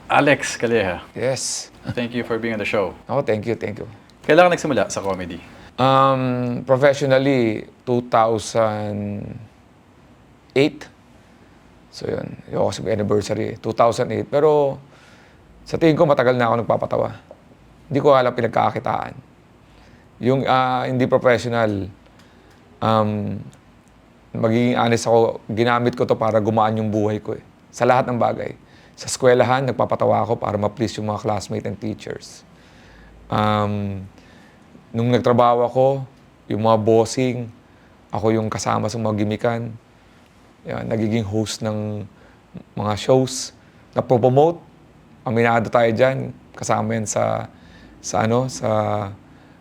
Alex Calleja, Yes. thank you for being on the show. Oh, thank you, thank you. Kailan ka nagsimula sa comedy? Professionally, 2008. So yun, yung kasi anniversary, 2008. Pero sa tingin ko, matagal na ako nagpapatawa. Hindi ko alam pinagkakakitaan. Yung hindi professional, magiging honest ako, ginamit ko to para gumaan yung buhay ko eh. Sa lahat ng bagay. Sa eskwelahan, nagpapatawa ako para ma-please yung mga classmates and teachers. Nung nagtrabaho ako, yung mga bossing, ako yung kasama sa mga gimikan. Yan, nagiging host ng mga shows. Napopromote, aminado tayo dyan. Kasama yan sa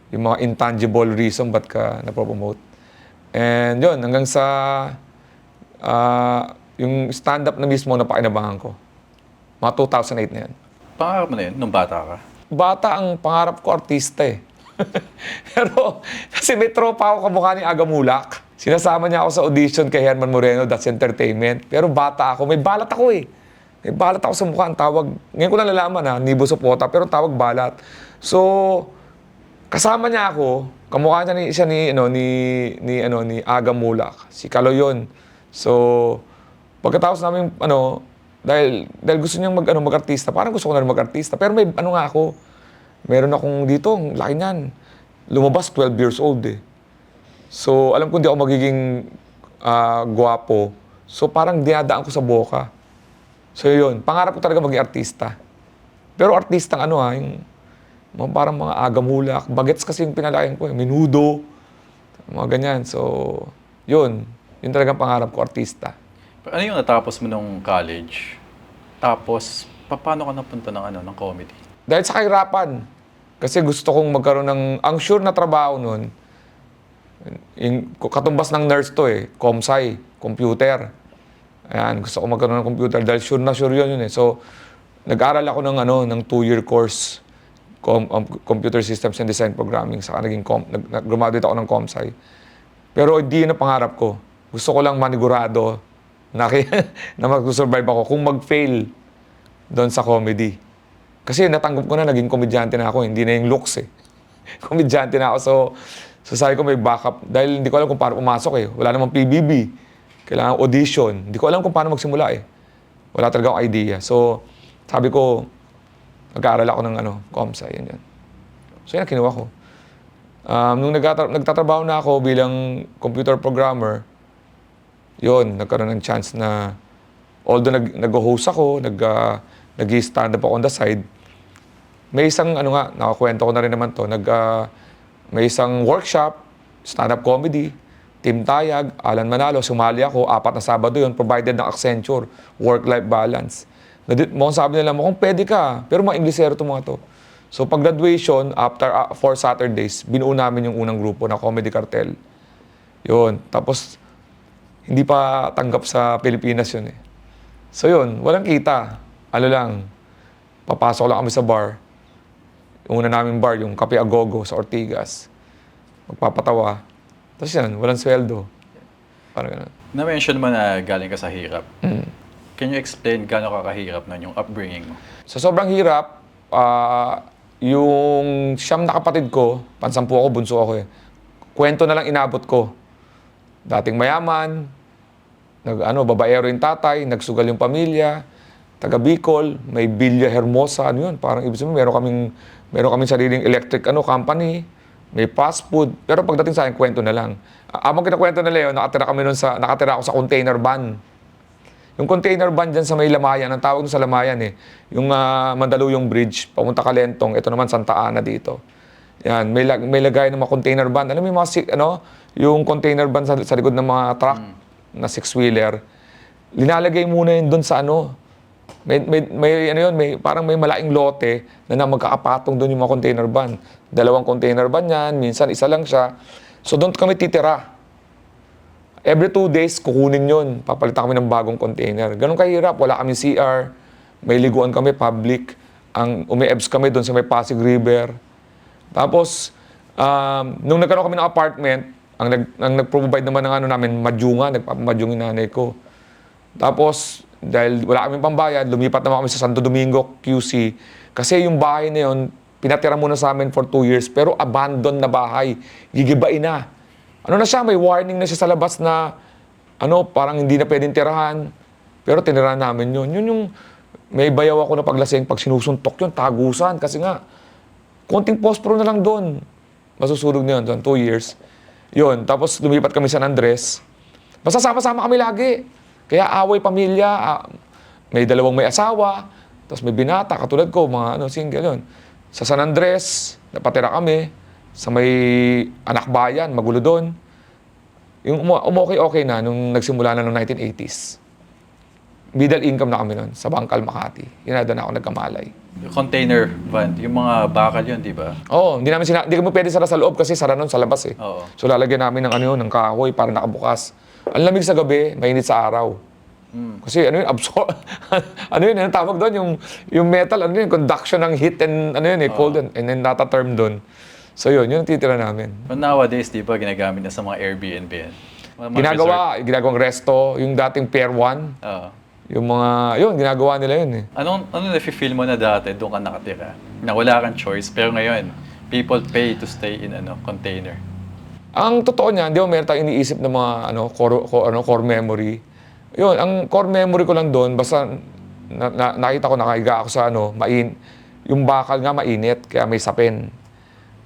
yung mga intangible reason ba't ka napopromote. And yun, hanggang sa yung stand-up na mismo na pakinabangan ko. Mga 2008 na yan. Pangarap mo na yun, nung bata ka? Bata ang pangarap ko, artista eh. Pero kasi may tropa ako kamukha ni Aga Mulak. Sinasama niya ako sa audition kay Herman Moreno, That's Entertainment. Pero bata ako, may balat ako eh. May balat ako sa mukha, ang tawag. Ngayon ko lang nalaman ha, Nibo Sopota, pero tawag balat. So, kasama niya ako, kamukha niya ni Aga Mulak, si Kaloyon. So, pagkatapos namin dahil gusto niyang mag-artista, parang gusto ko na rin mag-artista. Pero may nga ako, meron akong dito, ang laki niyan. Lumabas 12 years old eh. So, alam ko hindi ako magiging gwapo. So, parang dinadaan ko sa boka. So, yun. Pangarap ko talaga maging artista. Pero artistang yung parang mga agamulak. Bagets kasi yung pinalakihan ko, menudo. Mga ganyan. So, yun. Yun talagang pangarap ko, artista. Ano yung natapos mo nung college? Tapos, paano ka napunta ng comedy? Dahil sa kahirapan. Kasi gusto kong magkaroon ng, ang sure na trabaho nun, katumbas ng nurse to eh, ComSci, computer. Ayan, gusto ko magkaroon ng computer dahil sure na sure yun eh. So, nag-aral ako ng 2-year course, Computer Systems and Design Programming, saka graduate ako ng ComSci. Pero hindi yun ang pangarap ko. Gusto ko lang manigurado na mag-survive ako kung mag-fail doon sa comedy. Kasi natanggap ko na, naging komedyante na ako, hindi na yung looks eh. Komedyante na ako, so sabi ko may backup. Dahil hindi ko alam kung paano pumasok eh. Wala namang PBB. Kailangan audition. Hindi ko alam kung paano magsimula eh. Wala talaga akong idea. So, sabi ko, nag-aaral ako ng ComSci, yan. So yan, kinuha ko. Nung nagtatrabaho na ako bilang computer programmer, yun, nagkaroon ng chance na, although nag-host ako, nag-stand up ako on the side, may isang, nakakwento ko na rin naman to, may isang workshop, stand-up comedy, Team Tayag, Alan Manalo, sumali ako, 4 na Sabado yun, provided ng Accenture, work-life balance. Sabi nila mo, kung pwede ka, pero mga Inglesero to mga to. So pag graduation, after 4 Saturdays, binuo namin yung unang grupo na Comedy Cartel. Yun, tapos hindi pa tanggap sa Pilipinas yun eh. So yun, walang kita. Papasok lang kami sa bar. Yung una naming bar, yung Kape Agogo sa Ortigas. Magpapatawa. Tapos yan, walang sweldo. Parang ganun. Na-mention mo na galing ka sa hirap. Can you explain gaano ka kahirap na yung upbringing mo? So sobrang hirap, yung 9 na kapatid ko, pansampu ako, bunso ako eh. Kwento na lang inabot ko. Dating mayaman, babaero yung tatay, nagsugal yung pamilya, taga Bicol, may Villa Hermosa, yun, parang ibig sabihin, meron kaming sariling electric company, may fast food, pero pagdating sa akin, kwento na lang. Habang kinakwento na Leo, nakatira ako sa container van. Yung container van dyan sa may Lamayan, ang tawag sa Lamayan eh, yung Mandaluyong Bridge, papunta Kalentong, ito naman Santa Ana dito. Yan, may lagay ng mga container van. Alam mo yung yung container van sa likod ng mga truck na 6-wheeler, linalagay muna yun doon sa parang may malaking lote na magkakapatong doon yung mga container van. 2 container van yan, minsan isa lang siya. So doon kami titira. Every 2 days, kukunin yun. Papalitan kami ng bagong container. Ganun kahirap. Wala kami CR. May liguan kami, public. Umi-EBS kami doon sa may Pasig River. Tapos, nung nagkaroon kami ng apartment, ang nag-provide naman ng namin, madyunga. Nagpapamadyung yung nanay ko. Tapos, dahil wala kaming pambayad, lumipat naman kami sa Santo Domingo, QC. Kasi yung bahay na yun, pinatira muna sa amin for 2 years, pero abandoned na bahay. Gigibain na. Ano na siya, may warning na siya sa labas na, parang hindi na pwedeng tirahan. Pero tinirahan namin yun. Yun yung, may bayaw ako na paglasing, pag sinusuntok yun, tagusan. Kasi nga, konting pospro na lang doon. Masusunog na yun, 2 years. Yun, tapos lumipat kami sa San Andres. Basta sama-sama kami lagi. Kaya away pamilya, may dalawang may asawa, tapos may binata, katulad ko, mga single yun. Sa San Andres, napatira kami, sa may anak bayan, magulo doon. Yung okay na nung nagsimula na noong 1980s. Middle income na kami noon, sa Bangkal, Makati. Yun na doon ako nagkamalay. Yung container van, yung mga bakal yun, di ba? Oo, hindi kami pwede sara sa loob kasi sara nun sa labas eh. Oo. So lalagyan namin ng kahoy para nakabukas. Ang lamig sa gabi, mainit sa araw. Kasi ang tawag doon, yung metal, conduction ng heat and cold and then nata-term doon. So yun ang titira namin. But nowadays, di ba, ginagamit na sa mga Airbnb yan? Ginagawang resto, yung dating Pier 1. Oo. Yung ginagawa nila yun eh. Ano nafe-feel mo na dati doon ka nakatira? Na wala kang choice, pero ngayon, people pay to stay in container. Ang totoo niyan, di ba meron tayong iniisip na mga core memory. Yun, ang core memory ko lang doon, basta nakita ko, nakahiga ako sa yung bakal nga mainit, kaya may sapin.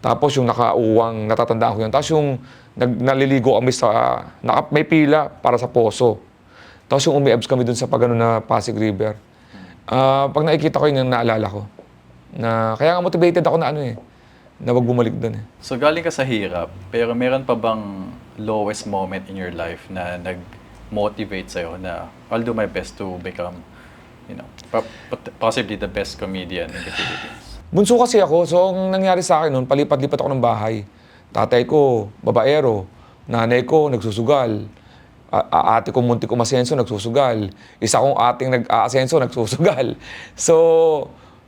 Tapos yung nakauwang, natatandaan ko yun. Tapos yung naliligo kami may pila para sa poso. Tapos yung umi-abs kami doon sa na Pasig River. Pag nakikita ko yun, naalala ko. Kaya nga motivated ako na wag bumalik doon eh. So galing ka sa hirap, pero meron pa bang lowest moment in your life na nag-motivate sa'yo na I'll do my best to become, possibly the best comedian in the Philippines? Bunso kasi ako, so ang nangyari sa akin noon, palipat-lipat ako ng bahay. Tatay ko, babaero. Nanay ko, nagsusugal. Ate ko, muntik umasenso, nagsusugal. Isa kong ating nag-aasenso, nagsusugal. So,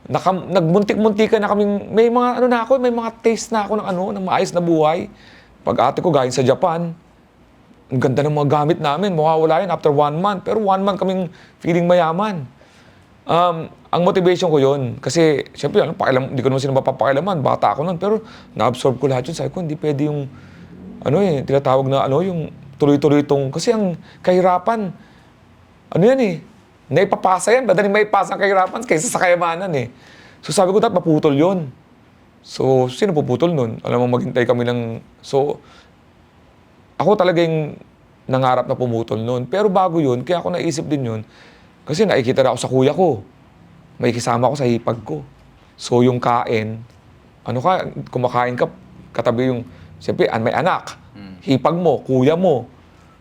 nagmuntik-muntikan na kaming, may mga taste na ako ng maayos na buhay. Pag ate ko galing sa Japan, ang ganda ng mga gamit namin, mawawala yun after 1 month. Pero 1 month kaming feeling mayaman. Ang motivation ko yun, kasi syempre, hindi ko naman sila mapapakilaman, bata ako nun, pero na-absorb ko lahat yun. Sabi ko, hindi pwede yung, tinatawag na, yung tuloy-tuloy kasi ang kahirapan, naipapasa yan, madaling maipasa ang kahirapan kaysa sa kayamanan eh. So sabi ko, dapat maputol yun. So, sino puputol nun? Alam mo, maghintay kami So, ako talaga yung nangarap na pumutol nun. Pero bago yun, kaya ako naisip din yun, kasi nakikita na ako sa kuya ko. May kisama ako sa hipag ko. So, yung kain, kumakain ka, katabi siyempre, may anak. Hipag mo, kuya mo.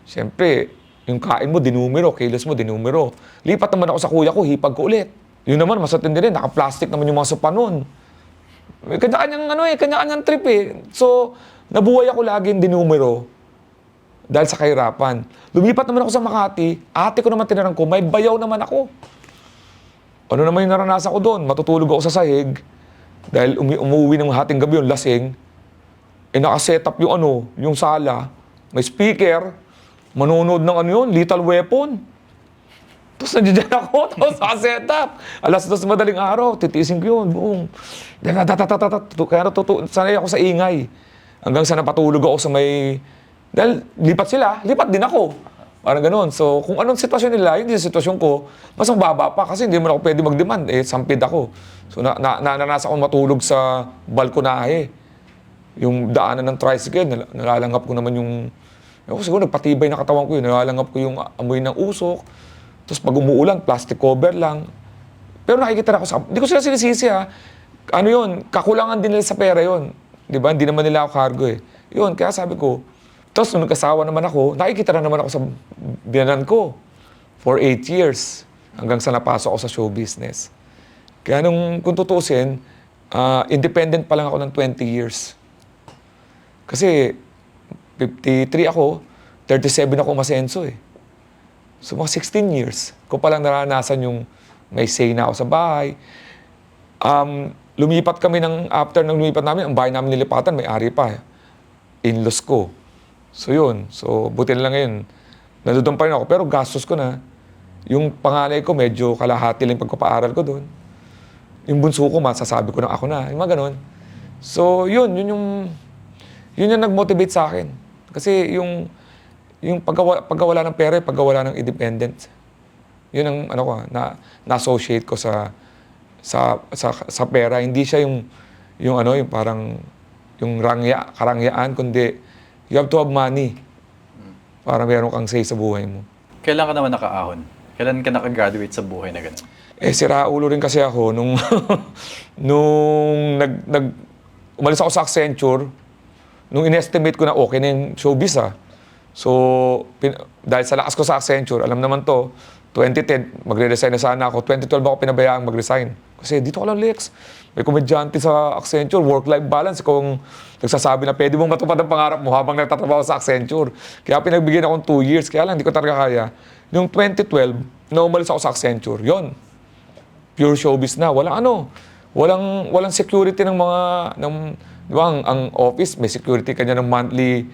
Siyempre, yung kain mo, dinumero, kilos mo, dinumero. Lipat naman ako sa kuya ko, hipag ko ulit. Yun naman, masatindi rin, naka-plastic naman yung mga sopa nun. May kanya-kanyang trip eh. So, nabuhay ako laging dinumero dahil sa kahirapan. Lumipat naman ako sa Makati, ate ko naman tinirang ko, may bayaw naman ako. Ano naman yung naranasan ko doon? Matutulog ako sa sahig dahil umuwi ng hating gabi yung lasing. Naka-set up yung sala, may speaker, manonood ng Lethal Weapon. Tapos nandiyan ako, tapos naka-set up. 2:00 madaling araw, titiisin ko yun, buong. Kaya sanay ako sa ingay. Hanggang sa napatulog ako sa dahil lipat sila, lipat din ako. Parang gano'n. So, kung anong sitwasyon nila, yun din yung sitwasyon ko, mas mababa pa kasi hindi naman ako pwede mag-demand. Sampid ako. So, naranasan akong matulog sa balkonahe. Yung daanan ng tricycle, nalalanggap ko naman siguro nagpatibay na katawan ko yun. Nalalanggap ko yung amoy ng usok. Tapos pag umuulan, plastic cover lang. Pero nakikita na ako hindi ko sila sinisisi ha. Kakulangan din nila sa pera yun. Di ba? Hindi naman nila ako cargo eh. Yun, kaya sabi ko, tapos nung nagkasawa naman ako, nakikita na naman ako sa binanan ko for 8 years hanggang sa napasok ako sa show business. Kaya kung tutusin, independent pa lang ako ng 20 years. Kasi 53 ako, 37 ako umasenso eh. So mga 16 years ko palang naranasan yung may say na ako sa bahay. Lumipat kami after ng lumipat namin, ang bahay namin nilipatan, may ari pa. In-laws ko. So yun. So buti na lang ngayon. Nandoon pa rin ako. Pero gastos ko na. Yung panganay ko, medyo kalahati lang yung pagpapaaral ko doon. Yung bunso ko, masasabi ko na ako na. Yung mga ganun. So, yun yung nag-motivate sa akin. Kasi yung pagkawala ng pera, pagkawala ng independence. Yun ang ano ko, na-associate ko sa pera. Hindi siya yung ano, yung parang yung karangyaan, kundi you have to have money para meron kang say sa buhay mo. Kailan ka naman nakaahon? Kailan ka nakagraduate sa buhay na gano'n? Sira ulo rin kasi ako nung umalis ako sa Accenture, nung inestimate ko na okay na yung showbiz So, dahil sa lakas ko sa Accenture, alam naman to, 2010, magre-resign na sana ako. 2012 ako pinabayaan mag-resign. Kasi dito ko lang, Lex. May komedyante sa Accenture, work-life balance. Kung nagsasabi na pwede mong matupad ang pangarap mo habang nagtatrabaho sa Accenture. Kaya pinagbigyan akong 2 years. Kaya lang, hindi ko talaga kaya. Yung 2012, na umalis ako sa Accenture, yon pure showbiz na. Walang security ng mga, di ba, ang office, may security kanya ng monthly,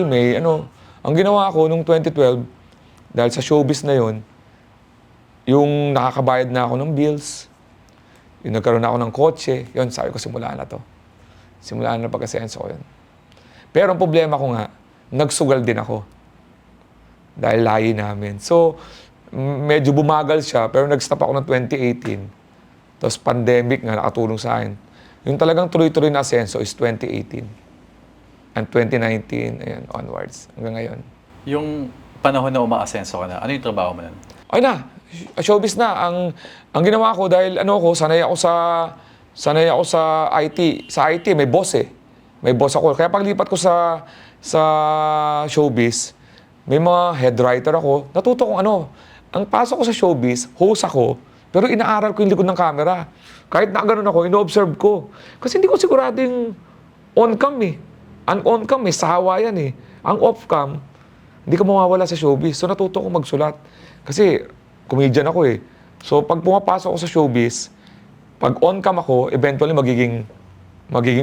may ano. Ang ginawa ko nung 2012, dahil sa showbiz na yon, yung nakakabayad na ako ng bills, yung nagkaroon na ako ng kotse, yun, sabi ko, simulaan na to. Simulaan na pagkasenso ko yun. Pero ang problema ko nga, nagsugal din ako. Dahil lahi namin. So, medyo bumagal siya, pero nag-stop ako ng 2018. Tapos pandemic nga, nakatulong sa akin. Yung talagang tuloy-tuloy na asenso is 2018. And 2019, ayan, onwards, hanggang ngayon. Yung panahon na umaasenso ka na, ano yung trabaho mo nun? Ay na, showbiz na. Ang ginawa ko dahil sanay ako sa IT. Sa IT may boss eh. May boss ako. Kaya paglipat ko sa showbiz, may mga head writer ako. Natuto kong ang pasok ko sa showbiz, host ako, pero inaaral ko yung likod ng camera. Kahit na ganun ako, ino-observe ko. Kasi hindi ko sigurado yung on-cam eh. Ang on-cam eh, sawa yan eh. Ang off-cam, hindi ka mawawala sa showbiz. So natuto ko magsulat. Kasi comedian ako eh. So pag pumapasok ako sa showbiz, pag on-cam ako, eventually magiging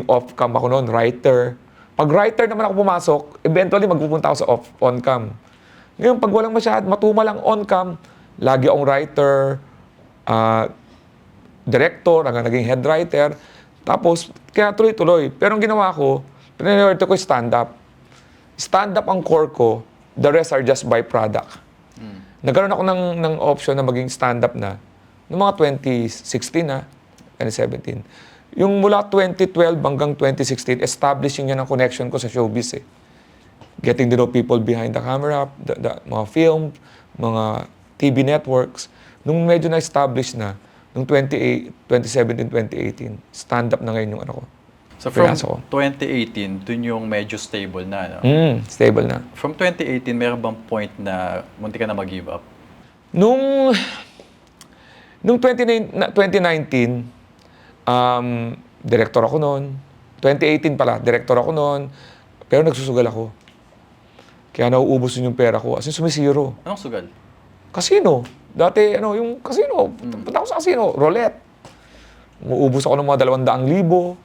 off-cam ako noon, writer. Pag writer naman ako pumasok, eventually magpupunta ako sa on-cam. Ngayon, pag walang matuma lang on-cam, lagi akong writer, director, hanggang naging head writer. Tapos, kaya tuloy-tuloy. Pero ang ginawa ko, pinag-priority ko stand-up. Stand-up ang core ko, the rest are just byproduct. Nagkaroon ako ng option na maging stand-up na noong mga 2016 2017. Yung mula 2012 hanggang 2016, establishing yan ang connection ko sa showbiz eh. Getting to know people behind the camera, mga film, mga TV networks. Nung medyo na-establish na, nung 2017, 2018, stand-up na ngayon yung ko. So from Pinasok ko. 2018, dun yung medyo stable na, no? Stable na. From 2018, meron bang point na munti ka na mag-give up? Nung 2019, director ako noon. 2018 pala, director ako noon. Pero nagsusugal ako. Kaya nauubos yun yung pera ko. As in, sumisiro. Anong sugal? Casino. Dati, yung casino. Punta ako sa casino. Roulette. Umuubos ako ng mga 200,000.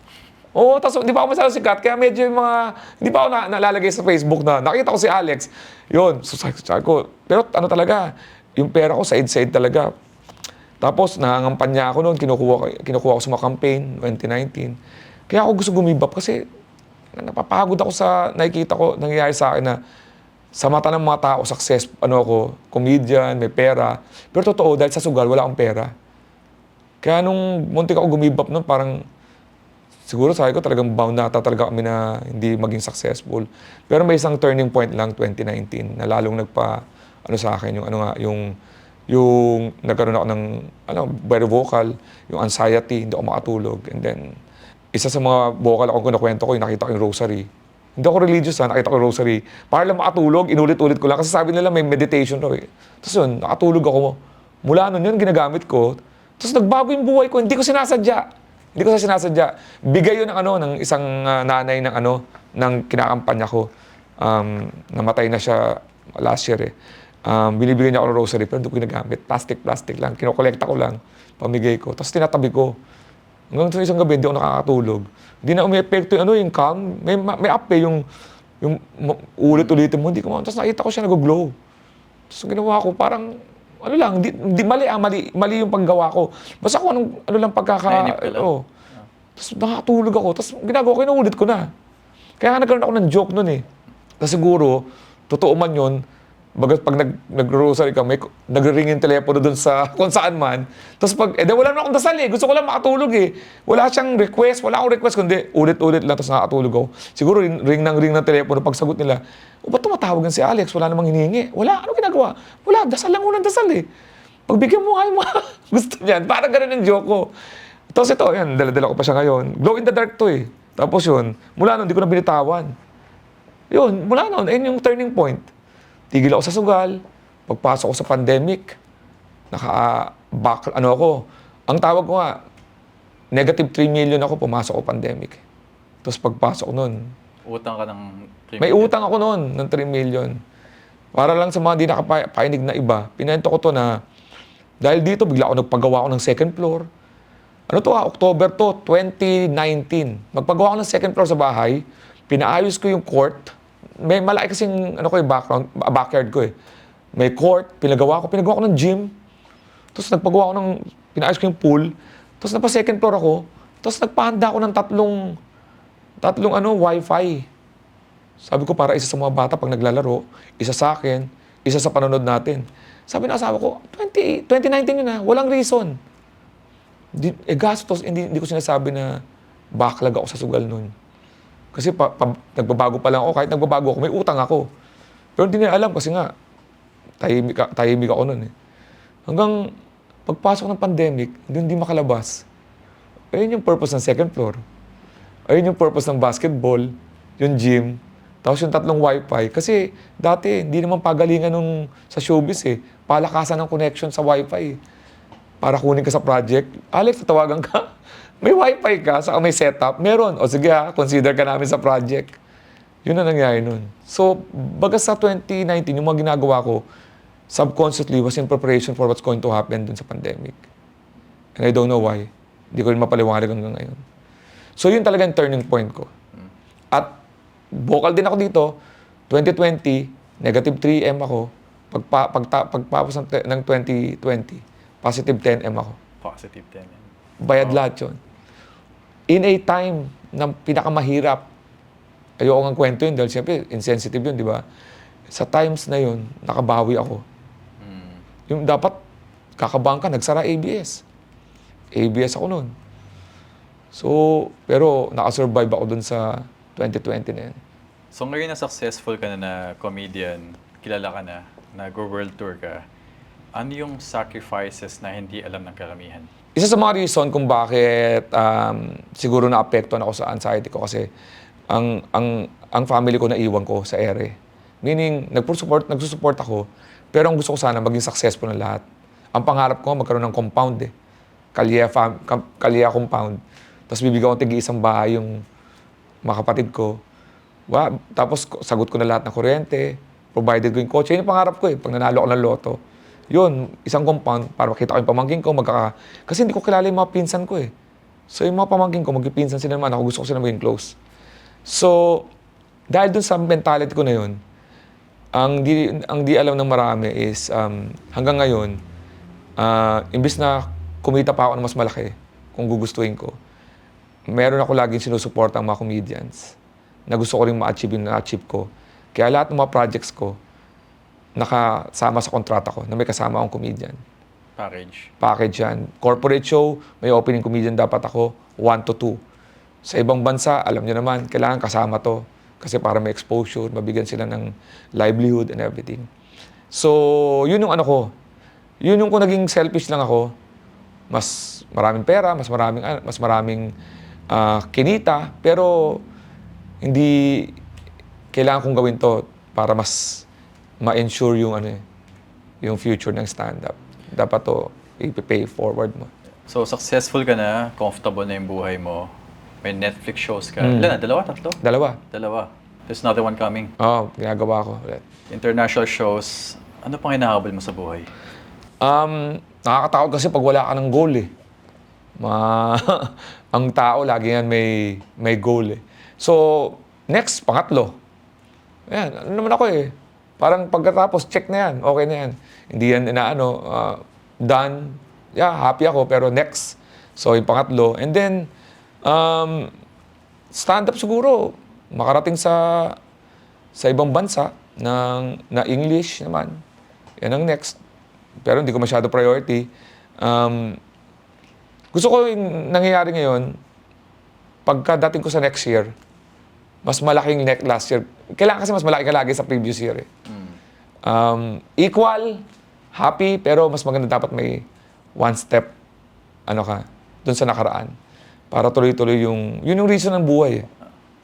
Oo, tapos hindi pa ako masyadong sikat. Kaya medyo yung mga, hindi pa ako nalalagay sa Facebook na, nakita ko si Alex. Yun, so sabi ko, pero talaga, yung pera ko, side-side talaga. Tapos, nangangampanya ako noon, kinukuha ko sa mga campaign, 2019. Kaya ako gusto gumibap kasi napapagod ako sa nakikita ko, nangyayari sa akin na sa mata ng mga tao, success, ako, comedian, may pera. Pero totoo, dahil sa sugal, wala akong pera. Kaya nung muntik ako gumibap noon, parang siguro sabi ko talagang bound na talaga kami na hindi maging successful. Pero may isang turning point lang 2019 na lalong sa akin yung nagkaroon ako ng very vocal, yung anxiety, hindi ako makatulog. And then isa sa mga vocal akong kinukwento ko, yung nakita ko yung rosary. Hindi ako religious nakita ko yung rosary. Para lang makatulog, inulit-ulit ko lang kasi sabi nila may meditation daw eh. Tapos yun, nakatulog ako. Mula nun yun, ginagamit ko. Tapos nagbago yung buhay ko, hindi ko sinasadya. Bigay yun ng isang nanay ng kinakampanya ko. Namatay na siya last year eh. Binibigyan niya ako ng rosary pero hindi ko ginagamit. Plastic lang. Kinokolekta ko lang. Pamigay ko. Tapos tinatabi ko. Hanggang sa isang gabi, hindi ako nakakatulog. Hindi na umi-epekto yung calm. May up eh, yung ulit-ulitin mo. Hindi ko tapos nakita ko siya nag-glow. Tapos ginawa ko, parang ano lang, di mali yung paggawa ko. Basta kung anong, ano lang Nainip ka lang? oo. Tapos nakatulog ako, tapos ginagawa ko, inuulit ko na. Kaya nga nagkaroon ako ng joke nun eh. Tapos siguro, totoo man yun, bagat pag nag-rosary kami, nagre-ring yung telepono dun sa kung saan man. Tapos pag, wala na akong dasal eh. Gusto ko lang makatulog eh. Wala siyang request, wala akong request, kundi ulit-ulit lang, tapos nakatulog ako. Siguro ring ng telepono, pag sagot nila, ba't tumatawagan si Alex? Wala namang hinihingi. Wala, ano ginagawa? Wala, dasal lang unang dasal eh. Pagbigyan mo, ay mo, gusto niyan. Parang ganun yung joke ko. Tapos ito, yan, dala-dala ko pa siya ngayon. Glow in the dark to eh. Tapos yun, mula nun, hindi ko na binitawan. Yun, mula nun, ayun yung turning point. Tigil ako sa sugal, pagpasok ko sa pandemic, ano ako, ang tawag ko nga, negative 3 million ako, pumasok ko pandemic. Tapos pagpasok nun, Utang ka ng 3 may million. utang ako nun ng 3 million. Para lang sa mga di nakapainig na iba, pinento ko to na, dahil dito, bigla ako nagpagawa ako ng second floor. Ano to October to, 2019. Magpagawa ako ng second floor sa bahay, pinaayos ko yung court, may malaki kasing ano ko yung backyard ko eh. May court, pinagawa ko ng gym. Tapos nagpagawa ako pinaayos ko yung pool. Tapos napa-second floor ako. Tapos nagpahanda ako ng tatlong wifi. Sabi ko para isa sa mga bata pag naglalaro, isa sa akin, isa sa panonood natin. Sabi ng asawa ko, 2019 yun walang reason. Gastos, hindi ko sinasabi na backlog ako sa sugal nun. Kasi nagbabago pa lang ako, kahit nagbabago ako, may utang ako. Pero hindi nila alam kasi nga, tahimik ako nun eh. Hanggang pagpasok ng pandemic, hindi makalabas. Ayun yung purpose ng second floor. Ayun yung purpose ng basketball, yung gym, tapos yung tatlong wifi. Kasi dati, hindi naman pagalingan sa showbiz eh. Palakasan ng connection sa wifi. Para kunin ka sa project. Alex, tatawagan ka. May wifi ka, saka may setup. Meron. O sige consider ka namin sa project. Yun ang nangyari nun. So, baga sa 2019, yung mga ginagawa ko, subconsciously was in preparation for what's going to happen dun sa pandemic. And I don't know why. Hindi ko rin mapaliwanag hanggang ngayon. So, yun talaga yung turning point ko. At vocal din ako dito, 2020, negative 3M ako. Pagpapos ng 2020, positive 10M ako. Positive 10. Bayad lahat yun. In a time na pinakamahirap, ayoko nga kwento yun dahil siyempre insensitive yun, di ba? Sa times na yun, nakabawi ako. Yung dapat kakabangka, nagsara ABS. ABS ako nun. So, pero nakasurvive ako dun sa 2020 na yun. So ngayon na successful ka na comedian, kilala ka na, nag-world tour ka, ano yung sacrifices na hindi alam ng karamihan? Isa sa mga reason kung bakit siguro na-apektuhan ako sa anxiety ko kasi ang family ko naiwan ko sa ere. Meaning, nagsusupport ako, pero ang gusto ko sana maging successful na lahat. Ang pangarap ko magkaroon ng compound eh. Kalye compound. Tapos bibigyan ko tig-isang bahay yung mga kapatid ko. Tapos sagot ko na lahat ng kuryente, provided ko yung kotse. Yun yung pangarap ko eh, pag nanalo ako ng loto. Yun, isang compound para makita ko yung pamangkin ko, kasi hindi ko kilala yung mga pinsan ko eh. So yung mga pamangkin ko, magpipinsan sila naman, ako gusto ko sila maging close. So, dahil dun sa mentality ko na yun, ang di alam ng marami is, hanggang ngayon, imbis na kumita pa ako ng mas malaki, kung gugustuhin ko, meron ako laging sinusupport ang mga comedians na gusto ko rin ma-achieve yung na-achieve ko. Kaya lahat ng mga projects ko, nakasama sa kontrata ko na may kasama akong comedian. Package yan. Corporate show, may opening comedian dapat ako, 1 to 2. Sa ibang bansa, alam niyo naman, kailangan kasama to. Kasi para may exposure, mabigyan sila ng livelihood and everything. So, yun yung ano ko. Yun yung kung naging selfish lang ako, mas maraming pera, mas maraming kinita, pero hindi kailangan kong gawin to para mas ma-ensure yung yung future ng stand-up. Dapat to i-pay forward mo. So successful ka na, comfortable na yung buhay mo, may Netflix shows ka. Ilan na? Dalawa? Tatlo? Dalawa. There's another one coming. Oo, ginagawa ko ulit. International shows, ano pang hinahabol mo sa buhay? Nakakatakot kasi pag wala ka ng goal eh. Ang tao lagi yan may goal eh. So, next, pangatlo. Ayan, ano naman ako eh. Parang pagkatapos, check na yan, okay na yan. Hindi yan done. Yeah, happy ako, pero next. So, yung pangatlo. And then, stand-up siguro, makarating sa ibang bansa na English naman. Yan ang next. Pero hindi ko masyado priority. Gusto ko yung nangyayari ngayon, pagkadating ko sa next year, mas malaking last year. Kailangan kasi mas malaki ka lagi sa previous year. Equal, happy, pero mas maganda dapat may one step, dun sa nakaraan. Para tuloy-tuloy yun yung reason ng buhay.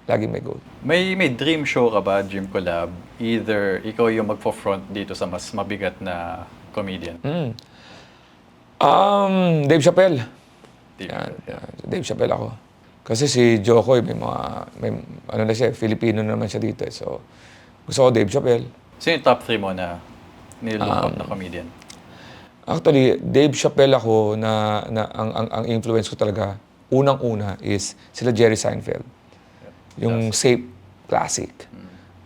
Lagi may goal. May dream show ka ba, Dream Collab? Either ikaw yung magpo-front dito sa mas mabigat na comedian. Dave Chappelle. Yan. Dave Chappelle ako. Kasi si Jokoy, may siya, Filipino naman siya dito. So, gusto ko Dave Chappelle. Sino yung top 3 mo na nilook up na comedian? Actually, Dave Chappelle ako ang influence ko talaga, unang-una is sila Jerry Seinfeld. Yung safe, classic.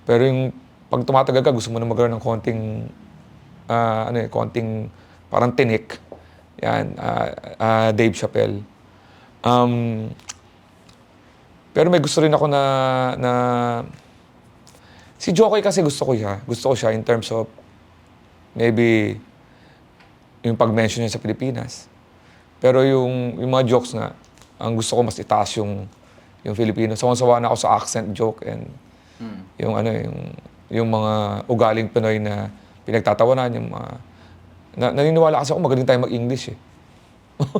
Pero yung pag tumatagal ka, gusto mo na magkaroon ng konting parang tinik. Yan, Dave Chappelle. Pero may gusto rin ako na si Jokoy kasi gusto ko siya in terms of maybe yung pag-mention niya sa Pilipinas. Pero yung mga jokes nga, ang gusto ko mas itaas yung Filipino. Sawan-sawa na ako sa accent joke and yung mga ugaling Pinoy na pinagtatawanan, yung mga naniniwala kasi ako magaling tayo mag-English eh.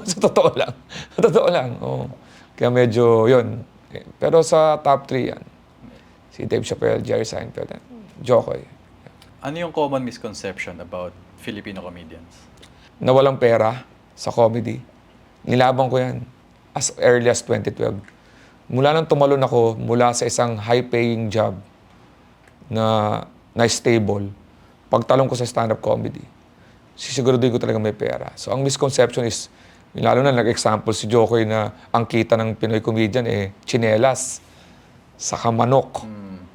Sa totoo lang. Oh. Kaya medyo yun. Pero sa top 3 yan. Si Dave Chappelle, Jerry Seinfeld, and Jokoy. Ano yung common misconception about Filipino comedians? Na walang pera sa comedy. Nilabang ko yan as early as 2012. Mula nang tumalon ako mula sa isang high-paying job na stable, pagtalong ko sa stand-up comedy, sisiguraduhin ko talaga may pera. So ang misconception is, lalo na nag-example si Jokoy na ang kita ng Pinoy comedian tsinelas, saka manok.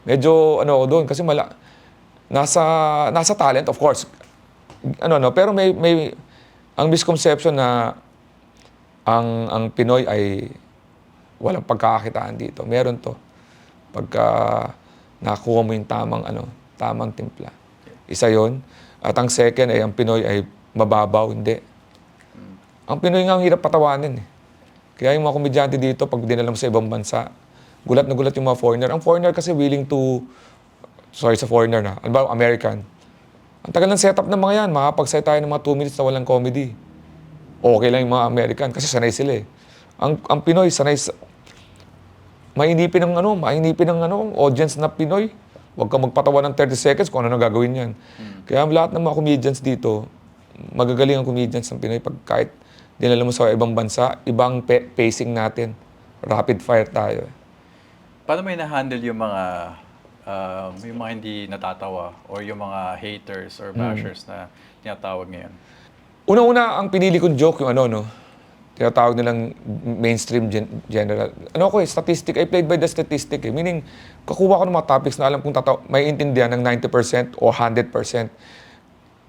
Medyo doon kasi nasa talent of course. Pero may ang misconception na ang Pinoy ay walang pagkakakitaan dito. Meron to. Pagka nakuha mo yung tamang timpla. Isa 'yon. At ang second ay ang Pinoy ay mababaw, hindi. Ang Pinoy nga ang hirap patawanin. Kaya yung mga komedyante dito, pag dinala mo sa ibang bansa, gulat na gulat yung mga foreigner. Ang foreigner kasi willing to, sa foreigner na, American. Ang tagal ng setup ng mga yan, makapag-set tayo ng mga 2 minutes na walang comedy. Okay lang yung mga American kasi sanay sila eh. Ang Pinoy, sanay mainipin ng audience na Pinoy. Huwag ka magpatawa ng 30 seconds kung ano na gagawin yan. Kaya lahat ng mga comedians dito, magagaling ang comedians ng Pinoy pag kahit dinala mo sa ibang bansa, ibang pacing natin. Rapid fire tayo. Paano mo na-handle yung mga hindi natatawa or yung mga haters or bashers na tinatawag ngayon? Una-una, ang pinili kong joke yung tinatawag nilang mainstream general. Statistic. I played by the statistic eh. Meaning, kakuha ko ng mga topics na alam kong may intindihan ng 90% o 100%.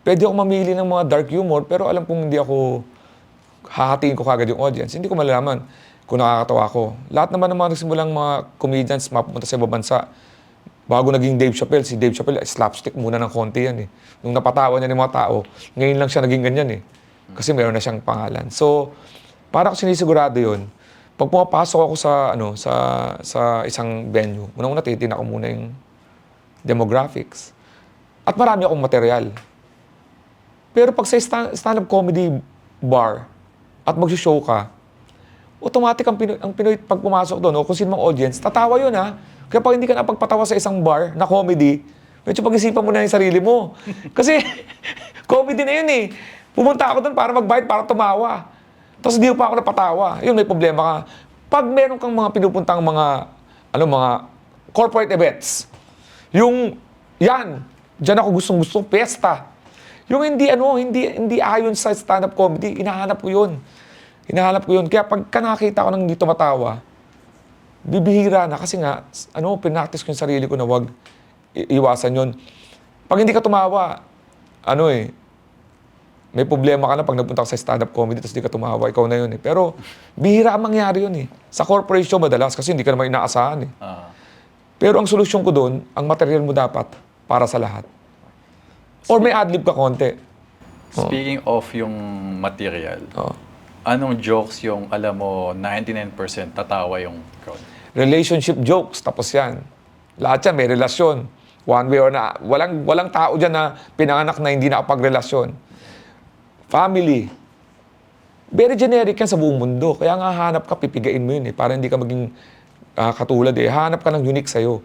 Pwede ako mamili ng mga dark humor, pero alam kong hindi ako hahatiin ko kagad yung audience. Hindi ko malalaman kung nakakatawa ko. Lahat naman ng mga nagsimulang mga comedians mapupunta sa ibang bansa, bago naging Dave Chappelle, si Dave Chappelle, slapstick muna ng konti yan eh. Nung napatawa niya ng mga tao, ngayon lang siya naging ganyan eh. Kasi meron na siyang pangalan. So, para ko sinisigurado yun, pag pumapasok ako sa isang venue, unang-una titignan ko muna yung demographics. At marami akong material. Pero pag sa stand-up comedy bar at mag-show ka, automatic ang Pinoy pag pumasok doon, o kung sino mang audience, tatawa yun ha. Kaya pag hindi ka napagpatawa sa isang bar na comedy, medyo pag-isipan mo na yung sarili mo. Kasi comedy na yun eh. Pumunta ako doon para magbayad, para tumawa. Tapos hindi pa ako napatawa. Yun, may problema ka. Pag meron kang mga pinupuntang mga corporate events, dyan ako gustong-gusto, pesta. Yung hindi ayon sa stand-up comedy, hinahanap ko yun. Kaya pagka nakakita ko ng hindi tumatawa, bibihira na kasi nga, pinractice ko yung sarili ko na wag iwasan yun. Pag hindi ka tumawa, may problema ka na pag nagpunta ka sa stand-up comedy tapos hindi ka tumawa, ikaw na yun eh. Pero bihira ang mangyari yun eh. Sa corporation madalas kasi hindi ka naman inaasahan eh. Ah. Pero ang solusyon ko doon, ang material mo dapat para sa lahat. Or may adlib ka konti. Speaking of yung material, Oh. anong jokes yung alam mo 99% tatawa yung crowd? Relationship jokes, tapos yan. Lahat yan may relasyon. One way or na, walang tao dyan na pinanganak na hindi nakapagrelasyon. Family. Very generic yan sa buong mundo. Kaya nga hanap ka, pipigain mo yun eh. Para hindi ka maging katulad eh. Hanap ka ng unique sa'yo.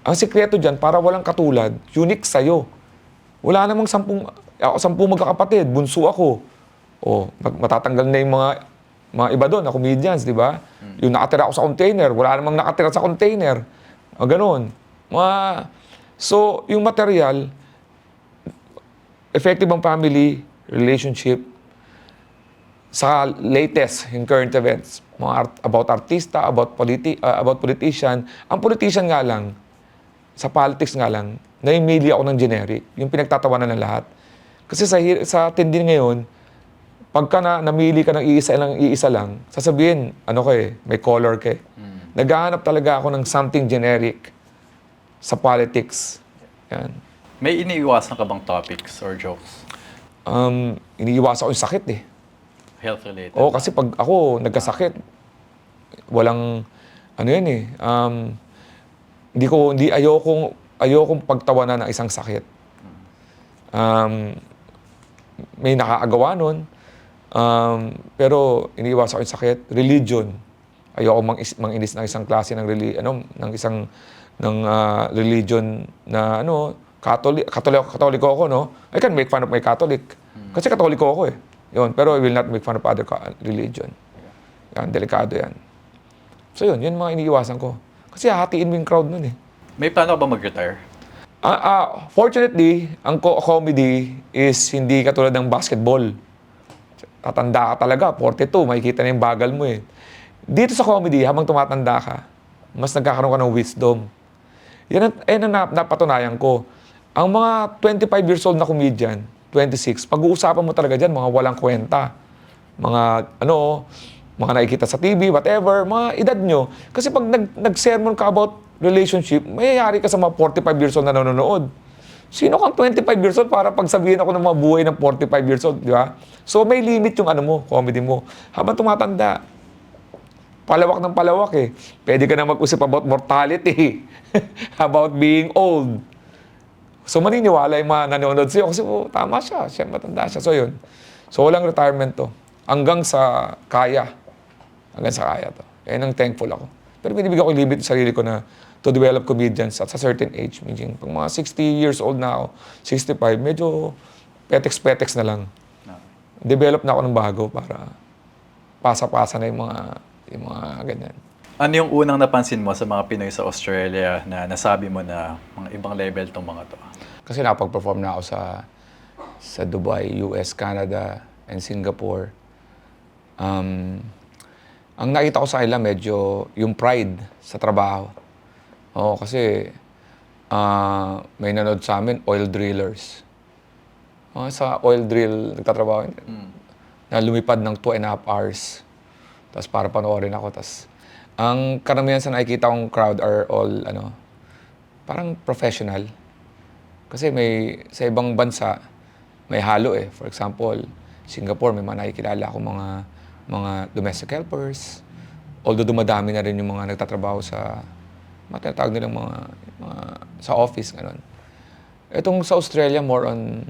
Ang sikreto dyan, para walang katulad, unique sa'yo. Wala namang 10 magkakapatid. Bunso ako. O, matatanggal na yung mga iba doon, na comedians, di ba? Yung nakatira ako sa container, wala namang nakatira sa container. Ganon. So, yung material, effective ang family, relationship, sa latest, yung current events, about artista, about politician. Ang politician nga lang, sa politics nga lang, naimili ako ng generic, yung pinagtatawanan ng lahat. Kasi sa tindi ngayon, pagka namili ka ng iisa lang, sasabihin, may color ka eh. Naghahanap talaga ako ng something generic sa politics. Yan. May iniiwasan ka bang topics or jokes? Iniiwasan ko yung sakit eh. Health-related? Oo, kasi pag ako nagkasakit, walang, ayokong pagtawanan ng isang sakit. May nakakagawa nun, pero iniiwasan ko yung sakit. Religion. Ayoko manginis ng isang klase ng religion na Katoliko ako, no? I can make fun of my Catholic. Kasi Katoliko ako eh. Yun. Pero I will not make fun of other religion. Yan, delikado yan. So yun mga iniiwasan ko. Kasi hahatiin mo yung crowd nun eh. May plano ka ba mag-retire? Fortunately, ang comedy is hindi katulad ng basketball. Tatanda ka talaga, 42, makikita na yung bagal mo eh. Dito sa comedy, habang tumatanda ka, mas nagkakaroon ka ng wisdom. Yan ang napatunayan ko. Ang mga 25 years old na comedian, 26, pag-uusapan mo talaga dyan, mga walang kwenta. Mga nakikita sa TV, whatever, mga edad nyo. Kasi pag nag-sermon ka about relationship, mayayari ka sa mga 45 years old na nanonood. Sino kang 25 years old para pagsabihin ako ng mga buhay ng 45 years old, di ba? So may limit yung comedy mo. Habang tumatanda, palawak ng palawak eh. Pwede ka na mag-usap about mortality, about being old. So maniniwala yung mga nanonood sa'yo kasi tama siya matanda siya. So yun. So walang retirement to. Hanggang sa kaya. Hanggang sa kaya to. Yan ang thankful ako. Pero binibigyan ko yung limit sa sarili ko na to develop comedians at sa certain age. Meaning, pag mga 60 years old na ako, 65, medyo petex-petex na lang. Develop na ako ng bago para pasa-pasa na yung mga ganyan. Ano yung unang napansin mo sa mga Pinoy sa Australia na nasabi mo na mga ibang level tong mga to? Kasi nakapag-perform na ako sa Dubai, US, Canada, and Singapore. Ang nakita ko sa kanila medyo yung pride sa trabaho. Oo, kasi may nanood sa amin, oil drillers. Sa oil drill, nagtatrabaho. Na lumipad ng 2.5 hours. Tapos para panoorin ako. Tapos, ang karamihan sa nakikita kong crowd are all, parang professional. Kasi sa ibang bansa, may halo eh. For example, Singapore, may mga nakikilala ako mga domestic helpers. Although dumadami na rin yung mga nagtatrabaho sa, tinatawag nilang mga sa office, gano'n. Itong sa Australia, more on,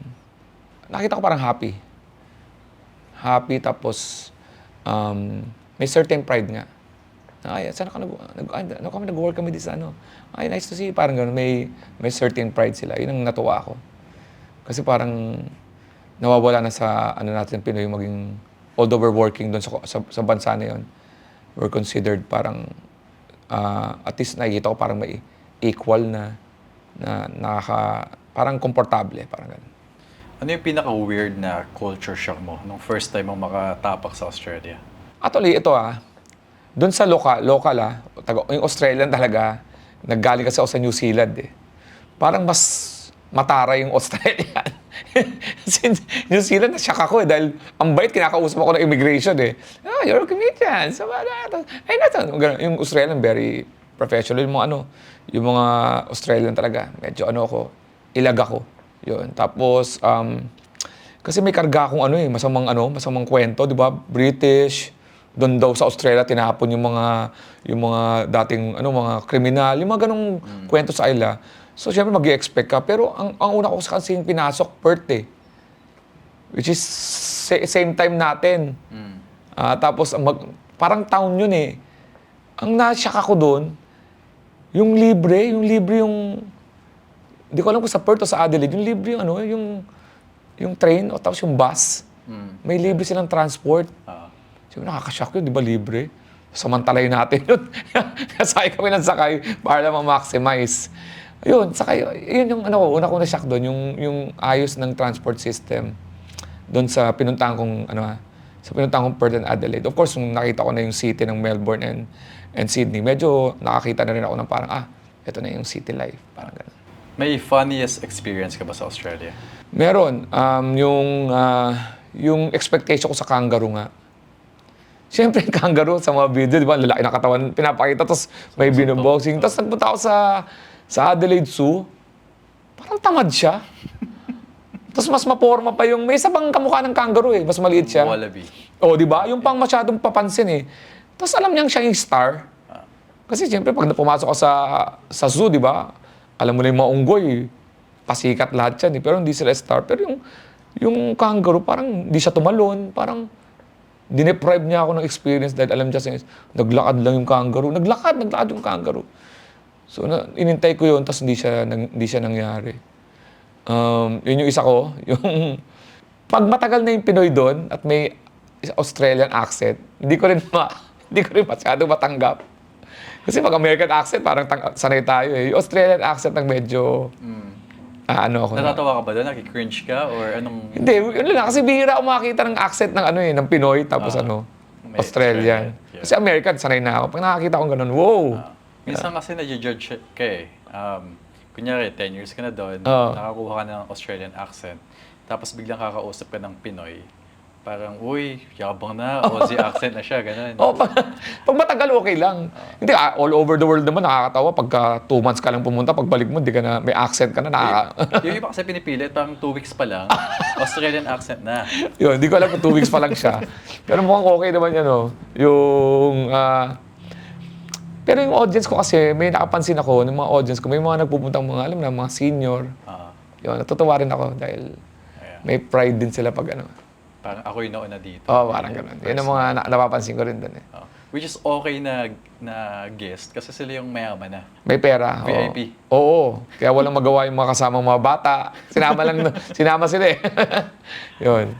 nakita ko parang happy. Happy, tapos, may certain pride nga. Ay, saan ka nag-work kami dito sa Ay, nice to see you. Parang gano'n, may certain pride sila. Yun ang natuwa ako. Kasi parang nawawala na sa natin Pinoy maging, although we're working doon sa bansa na yun, we're considered parang, at least nakikita ko parang may equal na parang komportable, parang gano'n. Ano yung pinaka-weird na culture shock mo nung first time mo makatapak sa Australia? Actually, ito doon sa local yung Australian talaga, naggaling kasi ako sa New Zealand eh. Parang mas matara yung Australian. Since New Zealand, na-shock ako eh. Dahil ang bait, kinakausap ako ng immigration eh. Oh, you're a Canadian. So, ay, nato. Yung Australian, very professional. Yung mga Australian talaga. Medyo ilag ako. Yun. Tapos, kasi may karga akong masamang kwento, di ba? British, doon daw sa Australia tinapon yung mga dating mga kriminal, yung mga ganong kwento sa ila. So syempre mag-i-expect ka, pero ang una ko kasi pinasok Perth eh. Which is same time natin. Tapos parang town yun eh. Ang na-shock ako doon, yung libre yung hindi ko alam kung sa Perth o sa Adelaide, yung libre yung train o tapos yung bus. May libre silang transport. Siyempre, nakakashock yun, di ba libre? Samantalay natin yun. Sakay kami ng sakay para ma-maximize. Yun, sakay. Yun yung una ko na-shock doon, yung ayos ng transport system doon sa pinuntahan kong, Perth and Adelaide. Of course, nung nakita ko na yung city ng Melbourne and Sydney, medyo nakakita na rin ako ng parang, ito na yung city life. Parang ganun. May funniest experience ka ba sa Australia? Meron. Yung expectation ko sa kangaroo nga. Siyempre, yung kangaroo sa mga video, di ba? Lalaki na katawan, pinapakita, tapos may binuboxing. Tapos nagpunta ako sa Adelaide Zoo. Parang tamad siya. Tapos mas maporma pa yung, may isa pang kamukha ng kangaroo eh. Mas maliit siya. Wallaby. Di ba? Yung pang masyadong papansin eh. Tapos alam niyang siya yung star. Kasi siyempre, pag pumasok ka sa zoo, di ba? Alam mo na yung mga unggoy, pasikat lahat yan eh. Pero hindi sila star. Pero yung kangaroo, parang hindi siya tumalon. Parang dineprive niya ako ng experience dahil alam niya, naglakad lang yung kangaroo. Naglakad yung kangaroo. So, inintay ko yun, tapos hindi siya nangyari. Yun yung isa ko. Yung, pag matagal na yung Pinoy doon at may Australian accent, hindi ko rin masyado matanggap. Kasi pag American accent, parang sanay tayo eh. Yung Australian accent ng medyo, ako Natatawa ka ba doon? Naki-cringe ka? Or anong... Hindi, yun lang. Kasi bihira ako makakita ng accent ng ng Pinoy, tapos Australian. Yeah. Kasi American, sanay na ako. Pag nakakita ko ganun, wow! Minsan kasi na-judge ka eh. Kunyari, 10 years ka na doon, nakakuha ka ng Australian accent, tapos biglang kakausap ka ng Pinoy. Parang, uy, yabang na, Aussie accent na siya, ganun. Pag matagal, okay lang. Hindi, all over the world naman, nakakatawa. Pagka 2 months ka lang pumunta, pagbalik mo, may accent ka na. Yung iba kasi pinipilit, parang 2 weeks pa lang, Australian accent na. Yun, hindi ko alam kung 2 weeks pa lang siya. Pero mukhang okay naman yan, Pero yung audience ko kasi, may nakapansin ako, ng mga audience ko, may mga nagpupuntang mga senior. Yun, natutuwa rin ako dahil may pride din sila pag Parang ako'y nauna dito. Parang ganun. Yan ang mga napapansin ko rin doon eh. Which is okay na guest kasi sila yung mayaman na. May pera. VIP. Oo. Kaya walang magawa yung mga kasamang mga bata. Sinama sila eh. Yun.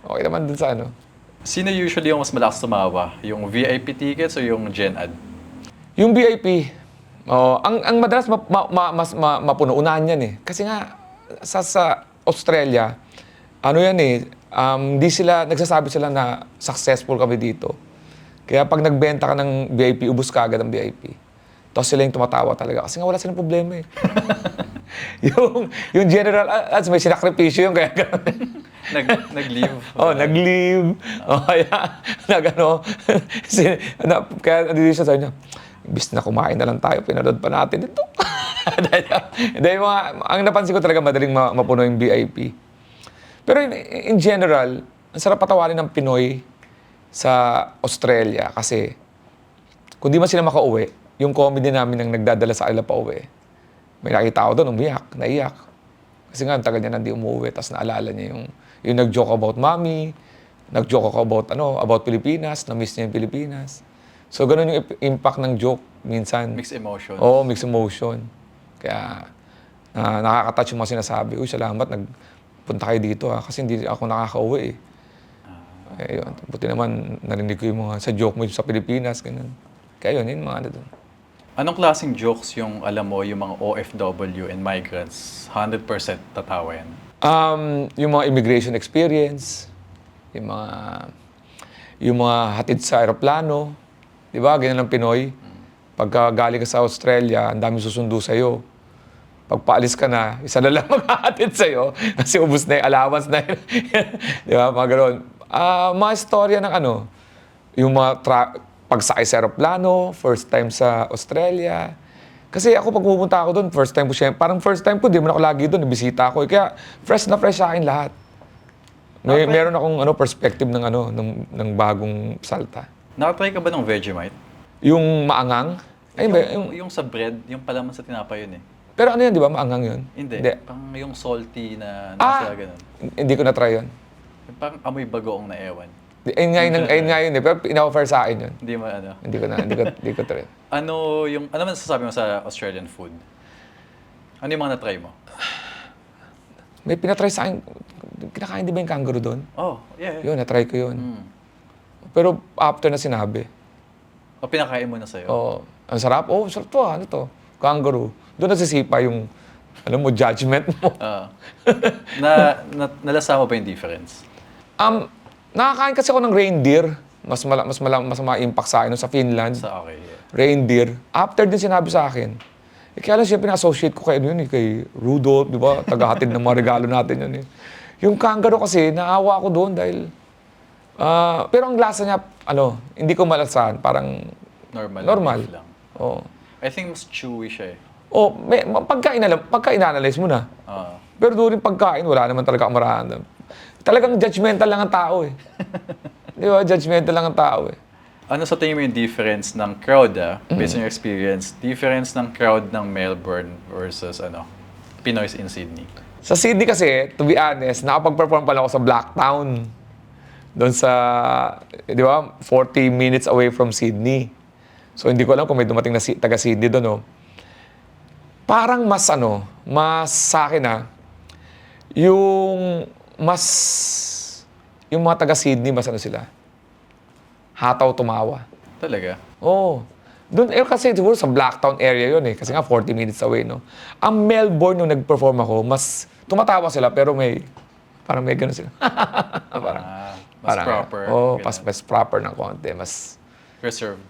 Okay naman dun sa Sino usually yung mas malakas tumawa? Yung VIP tickets o yung Gen Ad? Yung VIP. Ang madalas mas mapuno. Unahan yan eh. Kasi nga, sa Australia, nagsasabi sila na successful kami dito. Kaya pag nagbenta ka ng VIP, ubus ka agad ang VIP. Tapos sila yung tumatawa talaga. Kasi nga wala silang problema eh. yung general, may sinakripisyo yung kaya gano'n. Nag-leave. Nag-leave. Kaya nandito siya sa niya, imbis na kumain na lang tayo, pinanood pa natin ito. Dahil ang napansin ko talaga, madaling mapuno yung VIP. Pero in general, ang sarap patawarin ng Pinoy sa Australia kasi kung di man sila makauwi, yung comedy namin nang nagdadala sa kanila pa uwi, may nakita ako doon, naiyak. Kasi nga, ang tagal niya na hindi umuwi, tapos naalala niya yung nag-joke about mommy, nag-joke ako about Pilipinas, na-miss niya yung Pilipinas. So, ganun yung impact ng joke minsan. Mixed emotions. Oo, mixed emotion. Kaya, nakaka-touch yung mga sinasabi. Uy, salamat, punta kayo dito kasi hindi ako nakaka-uwi eh. Yun. Buti naman, narinig ko yung mga sa joke mo sa Pilipinas, ganun. Kaya yun mga doon. Anong klaseng jokes yung alam mo, yung mga OFW and migrants, 100% tatawa yan? Yung mga immigration experience, yung mga hatid sa aeroplano, di ba? Ganyan ang Pinoy. Pagka galing ka sa Australia, ang dami susundo sa'yo. Pagpaalis ka na, isa na lang maghahatid sa'yo kasi ubus na yung allowance na yun. Di ba? Mga ganun. Mga istorya ng ano, yung mga pagsakay sa aeroplano, first time sa Australia. Kasi ako pag pupunta ako doon, first time ko siya, parang first time ko, di mo na ako lagi doon, bisita ako. Kaya fresh na fresh sa akin lahat. Meron akong perspective ng ng bagong salta. Nakatry ka ba ng Vegemite? Yung maangang, Yung sa bread, yung palaman sa tinapay yun eh. pero ano yun, di ba? Maangang yun? Hindi. Pang yung salty na nasa ganun. Hindi ko na-try yun. Yung parang amoy bagoong na ewan. Ayun nga yun eh. Pero ina-offer sa akin yun. Hindi mo ano. Hindi ko try. Ano man sasabi mo sa Australian food? Ano yung mga na-try mo? May pinatry sa akin. Kinakain di ba yung kangaroo doon? Oh, yeah. Yun, na-try ko yun. Mm. Pero after na sinabi. O pinakain mo na sa'yo? Oh, ang sarap. Oh, sarap to ano to? Kangaroo. Doon nasisipa yung, judgment mo. Nalasa mo ba yung difference? Nakakain kasi ako ng reindeer. Mas ma-impact sa akin sa Finland. Okay, yeah. Reindeer. After din sinabi sa akin. Kaya lang siyempre na-associate ko kay Rudolph, di ba? Tagahatid ng mga regalo natin yun eh. Yung kangaroo kasi, naawa ako doon dahil... pero ang lasa niya, hindi ko malasahan. Parang normal. Beef lang. Oh. I think mas chewy siya eh. Oh, pagka inanalyze mo na. Pero doon yung pagkain, wala naman talaga kamarahan. Talagang judgmental lang ang tao eh. Di ba? Judgmental lang ang tao eh. Ano sa tingin mo yung difference ng crowd based on your experience, difference ng crowd ng Melbourne versus Pinoys in Sydney? Sa Sydney kasi, to be honest, nakapag-perform pala ako sa Blacktown. Doon sa, di ba, 40 minutes away from Sydney. So hindi ko alam kung may dumating na taga-Sydney doon, no? Parang mas sa akin yung mga taga-Sydney, mas sila? Hataw tumawa. Talaga? Oo. Doon, kasi siguro sa Blacktown area yun eh. Kasi nga 40 minutes away, no? Ang Melbourne, nung nag-perform ako, mas tumatawa sila, pero parang may gano'n sila. Mas proper. Mas proper ng konti. Mas, reserved.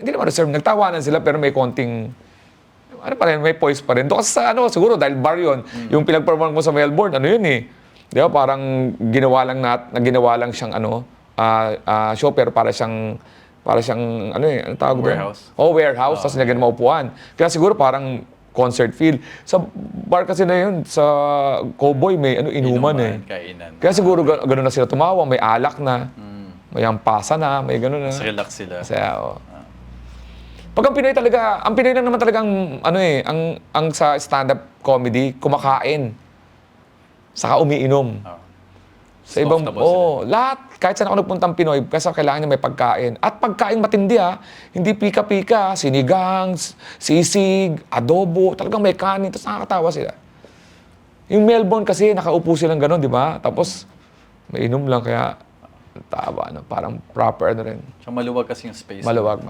hindi naman reserved. Nagtawanan sila, pero may konting, may poise pa rin. Doon kasi sa siguro, dahil bar yun, yung pinag-perform mo sa Melbourne, yun eh. Di ba, parang ginawa lang siyang, show, pero para siyang anong tawag doon? Warehouse. Warehouse, tapos nilagyan ng maupuan. Kaya siguro parang concert feel. Sa bar kasi na yun, sa Cowboy, may inuman eh. Kainan. Kaya siguro gano'n na sila tumawa, may alak na, may ampasa na, may gano'n na. Mas relax sila. Kasi, Pag ang Pinoy lang naman talagang, ang sa stand-up comedy, kumakain. Saka umiinom. Sa ibang, lahat. Kahit saan ako nagpuntang Pinoy, kasi kailangan niya may pagkain. At pagkain matindi hindi pika-pika, sinigang, sisig, adobo, talagang may kanin, tapos nakakatawa sila. Yung Melbourne kasi, nakaupo silang gano'n, di ba? Tapos, may inom lang, kaya parang proper rin. So maluwag kasi yung space. Maluwag.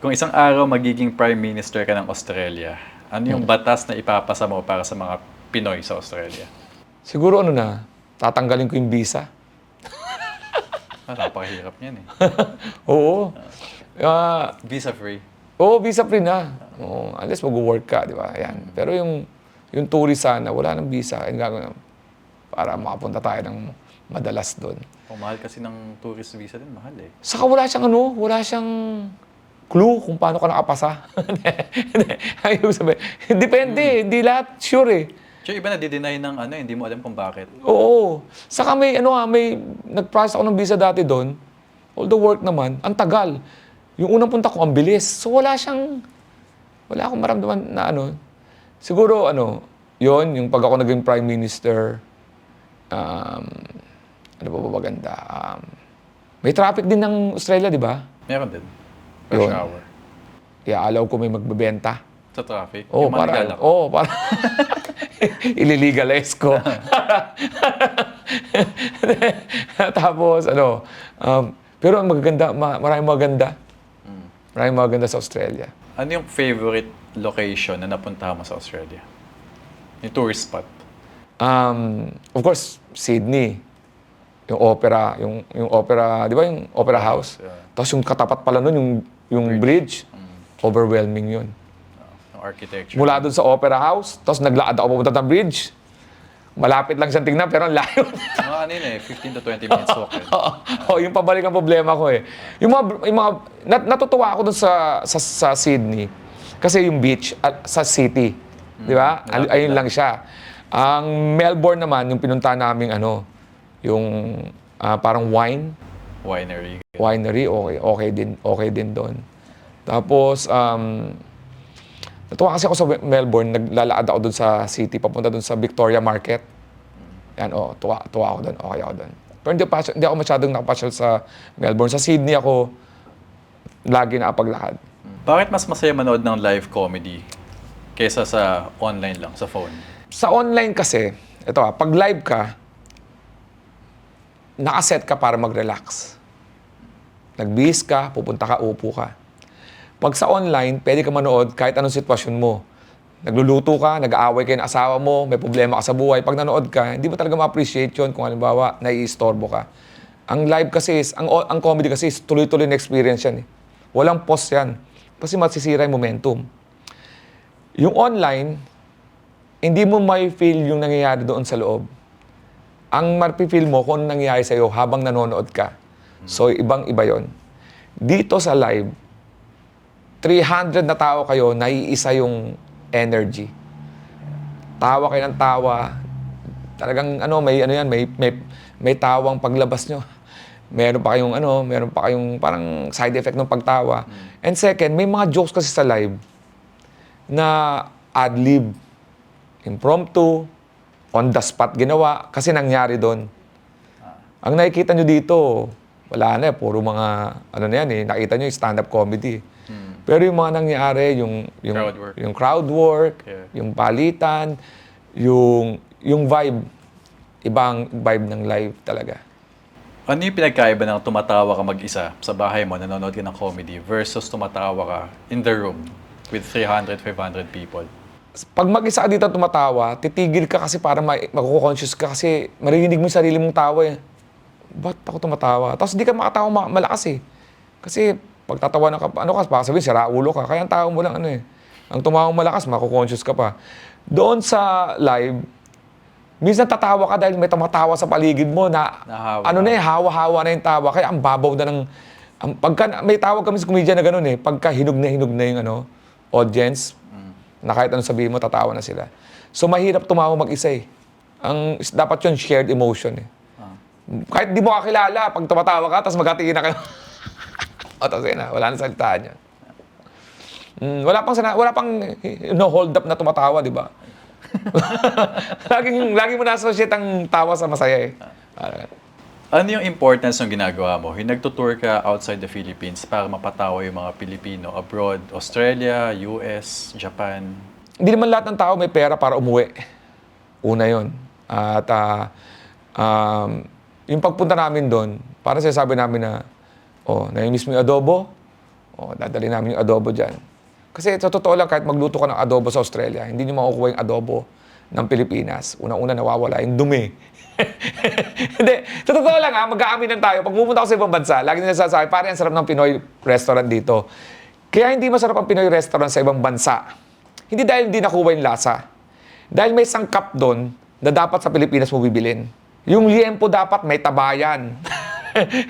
Kung isang araw magiging Prime Minister ka ng Australia, ano yung batas na ipapasa mo para sa mga Pinoy sa Australia? Siguro tatanggalin ko yung visa. Napakahirap niyan eh. Oo. Visa free. Oo, visa free na. Oo, unless mag-work ka, di ba? Ayan. Pero yung tourist sana, wala ng visa. Yung gagawin para makapunta tayo ng madalas doon. Mahal kasi ng tourist visa din, mahal eh. Saka wala siyang clue kung paano ka nakapasa. Ayun sabi, depende, hindi lahat sure eh. So, iba na di-deny ng hindi mo alam kung bakit. Oo. Saka may nag-process ako ng visa dati doon. All the work naman, ang tagal. Yung unang punta ko, ang bilis. So wala akong maramdaman na Siguro yon yung pag ako naging Prime Minister, ano ba maganda? May traffic din ng Australia, di ba? Meron din. Rush hour. Iaalaw ko may magbebenta. Sa traffic? Oo, Yung manigalak. para ililegalize ko. Tapos, pero ang maraming maganda. Maraming maganda sa Australia. Ano yung favorite location na napuntahan mo sa Australia? Yung tourist spot? Of course, Sydney. Yung opera, yung opera, di ba yung opera house? Yeah. Tapos yung katapat pala nun, yung bridge. Overwhelming yun. architecture. Mula doon sa Opera House, tapos naglaad ako papunta ng bridge. Malapit lang siyang tingnan, pero ang layo. Mga ano yun 15 to 20 minutes walk. Yung pabalik ang problema ko eh. Natutuwa ako doon sa Sydney. Kasi yung beach at sa city. Di ba? Ayun lang siya. Ang Melbourne naman, yung pinunta namin yung parang winery, okay din doon. Tapos, natuwa kasi ako sa Melbourne, naglalaad ako doon sa city, papunta doon sa Victoria Market. Yan, tuwa ako doon, okay ako doon. Pero hindi ako masyadong nakapasyal sa Melbourne. Sa Sydney ako, lagi nakapaglakad. Bakit mas masaya manood ng live comedy kaysa sa online lang, sa phone? Sa online kasi, pag live ka, nakaset ka para mag-relax. Nagbihis ka, pupunta ka, upo ka. Pag sa online, pwede ka manood kahit anong sitwasyon mo. Nagluluto ka, nag-aaway kayo ng asawa mo, may problema ka sa buhay. Pag nanood ka, hindi mo talaga ma-appreciate yun kung halimbawa, naiistorbo ka. Ang live kasi ang comedy kasi is tuloy-tuloy na experience yan eh. Walang pause yan. Kasi masisira yung momentum. Yung online, hindi mo may feel yung nangyayari doon sa loob. Ang marpi-feel mo kung ano nangyayari sa'yo habang nanonood ka. So, ibang-iba yon. Dito sa live, 300 na tao kayo, naiisa yung energy. Tawa kayo ng tawa. Talagang may tawang paglabas nyo. Meron pa kayong parang side effect ng pagtawa. And second, may mga jokes kasi sa live na ad-lib, impromptu, on the spot ginawa, kasi nangyari doon. Ang nakikita nyo dito, wala na, puro mga, nakita nyo yung stand-up comedy. Pero yung mga nangyari, yung crowd work, yung palitan, yung vibe, ibang vibe ng live talaga. Ano yung pinagkaiba ng tumatawa ka mag-isa sa bahay mo, nanonood ka ng comedy, versus tumatawa ka in the room with 300, 500 people? Pag mag-isa ka dito tumatawa, titigil ka kasi para magko-conscious ka kasi marinig mo yung sarili mong tawa eh. Ba't ako tumatawa? Tapos di ka makatawa malakas eh. Kasi pag tatawa na ka, baka sabihin, sira ulo ka. Kaya ang tawa mo lang ang tumawa malakas, makko-conscious ka pa. Doon sa live, minsan tatawa ka dahil may tumatawa sa paligid mo na hawa-hawa na yung tawa. Kaya ang babaw na pagka may tawag kami sa komedya na gano'n eh, pagka hinog na yung audience, na kahit anong sabihin mo, tatawa na sila. So, mahirap tumawa mag-isa eh. Dapat yun, shared emotion eh. Kahit di mo kakilala, pag tumatawa ka, tapos magkatingin na kayo. Tapos yun na, wala na salitaan yan. Wala pang hold up na tumatawa, di ba? lagi mo na-associate ang tawa sa masaya eh. Ano yung importance ng ginagawa mo? Yung nagtutour ka outside the Philippines para mapatawa yung mga Pilipino abroad, Australia, US, Japan? Hindi naman lahat ng tao may pera para umuwi. Una yon. At yung pagpunta namin doon, para sinasabi namin na, nai-miss mo yung adobo? Dadali namin yung adobo dyan. Kasi sa totoo lang, kahit magluto ka ng adobo sa Australia, hindi nyo makukuha yung adobo ng Pilipinas. Unang-una nawawala yung dumi. Hindi, sa totoo lang mag-aaminan tayo. Pag pumunta ako sa ibang bansa, lagi nila sasabi, pare, ang sarap ng Pinoy restaurant dito. Kaya hindi masarap ang Pinoy restaurant sa ibang bansa. Hindi dahil hindi nakuha yung lasa. Dahil may sangkap doon na dapat sa Pilipinas mo bibilin. Yung liempo dapat may tabayan.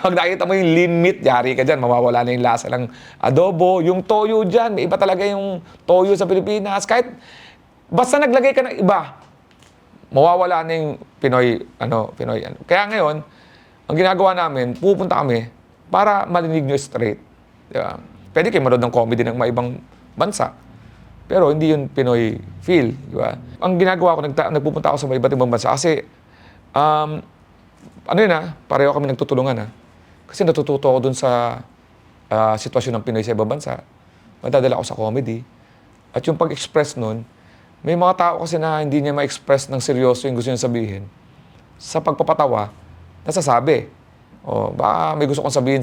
Pag nakita mo yung lean meat, yari ka dyan, mawawala na yung lasa ng adobo. Yung toyo dyan, may iba talaga yung toyo sa Pilipinas. Kahit basta naglagay ka ng iba, mawawala na yung Pinoy. Kaya ngayon, ang ginagawa namin, pupunta kami para marinig nyo straight. Diba? Pwede kayo manood ng comedy ng mga ibang bansa. Pero hindi yun Pinoy feel. Diba? Ang ginagawa ko, nagpupunta ako sa iba't ibang bansa kasi, pareho kami nagtutulungan. Kasi natututo ako dun sa sitwasyon ng Pinoy sa ibang bansa. Madadala ako sa comedy. At yung pag-express nun, may mga tao kasi na hindi niya ma-express ng seryoso yung gusto niya sabihin. Sa pagpapatawa, nasasabi. Baka may gusto kong sabihin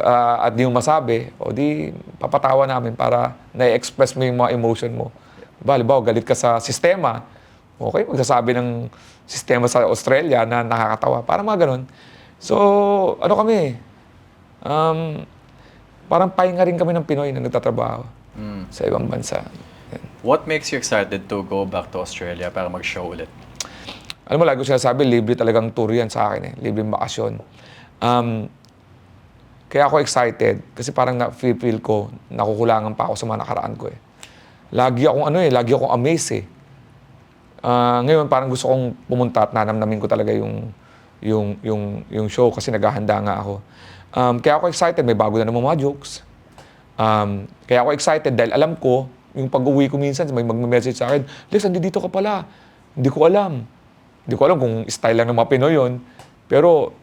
at di mo masabi, di papatawa namin para na-express mo yung mga emotion mo. Halimbawa, galit ka sa sistema, okay, magsasabi ng sistema sa Australia na nakakatawa. Para mga ganun. So, parang pahinga rin kami ng Pinoy na nagtatrabaho. sa ibang bansa. What makes you excited to go back to Australia para mag-show ulit? Alam mo, lagi ko sinasabi, libre talagang tour yan sa akin eh. Libreng bakasyon. Kaya ako excited kasi parang na-feel ko, nakukulangan pa ako sa mga nakaraan ko eh. Lagi akong amazed eh. Ngayon parang gusto kong pumunta at nanamnamin ko talaga yung show kasi naghahanda nga ako. Kaya ako excited, may bago na naman mga jokes. Kaya ako excited dahil alam ko, yung pag-uwi ko minsan, may mag-message sa akin, Lex, dito ka pala. Hindi ko alam. Hindi ko alam kung style lang ng mga Pinoy yun. Pero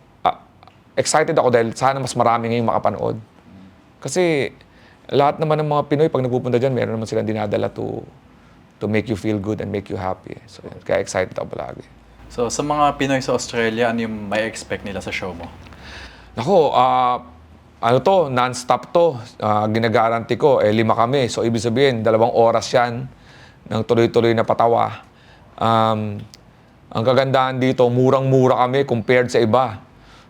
excited ako dahil sana mas marami ngayong makapanood. Kasi lahat naman ng mga Pinoy, pag nagpupunta dyan, meron naman silang dinadala to make you feel good and make you happy. So, kaya excited ako palagi. So, sa mga Pinoy sa Australia, ano yung may expect nila sa show mo? Nako, non-stop to. Ginagaranti ko, 5 kami. So, ibig sabihin, 2 oras yan ng tuloy-tuloy na patawa. Ang kagandahan dito, murang-mura kami compared sa iba.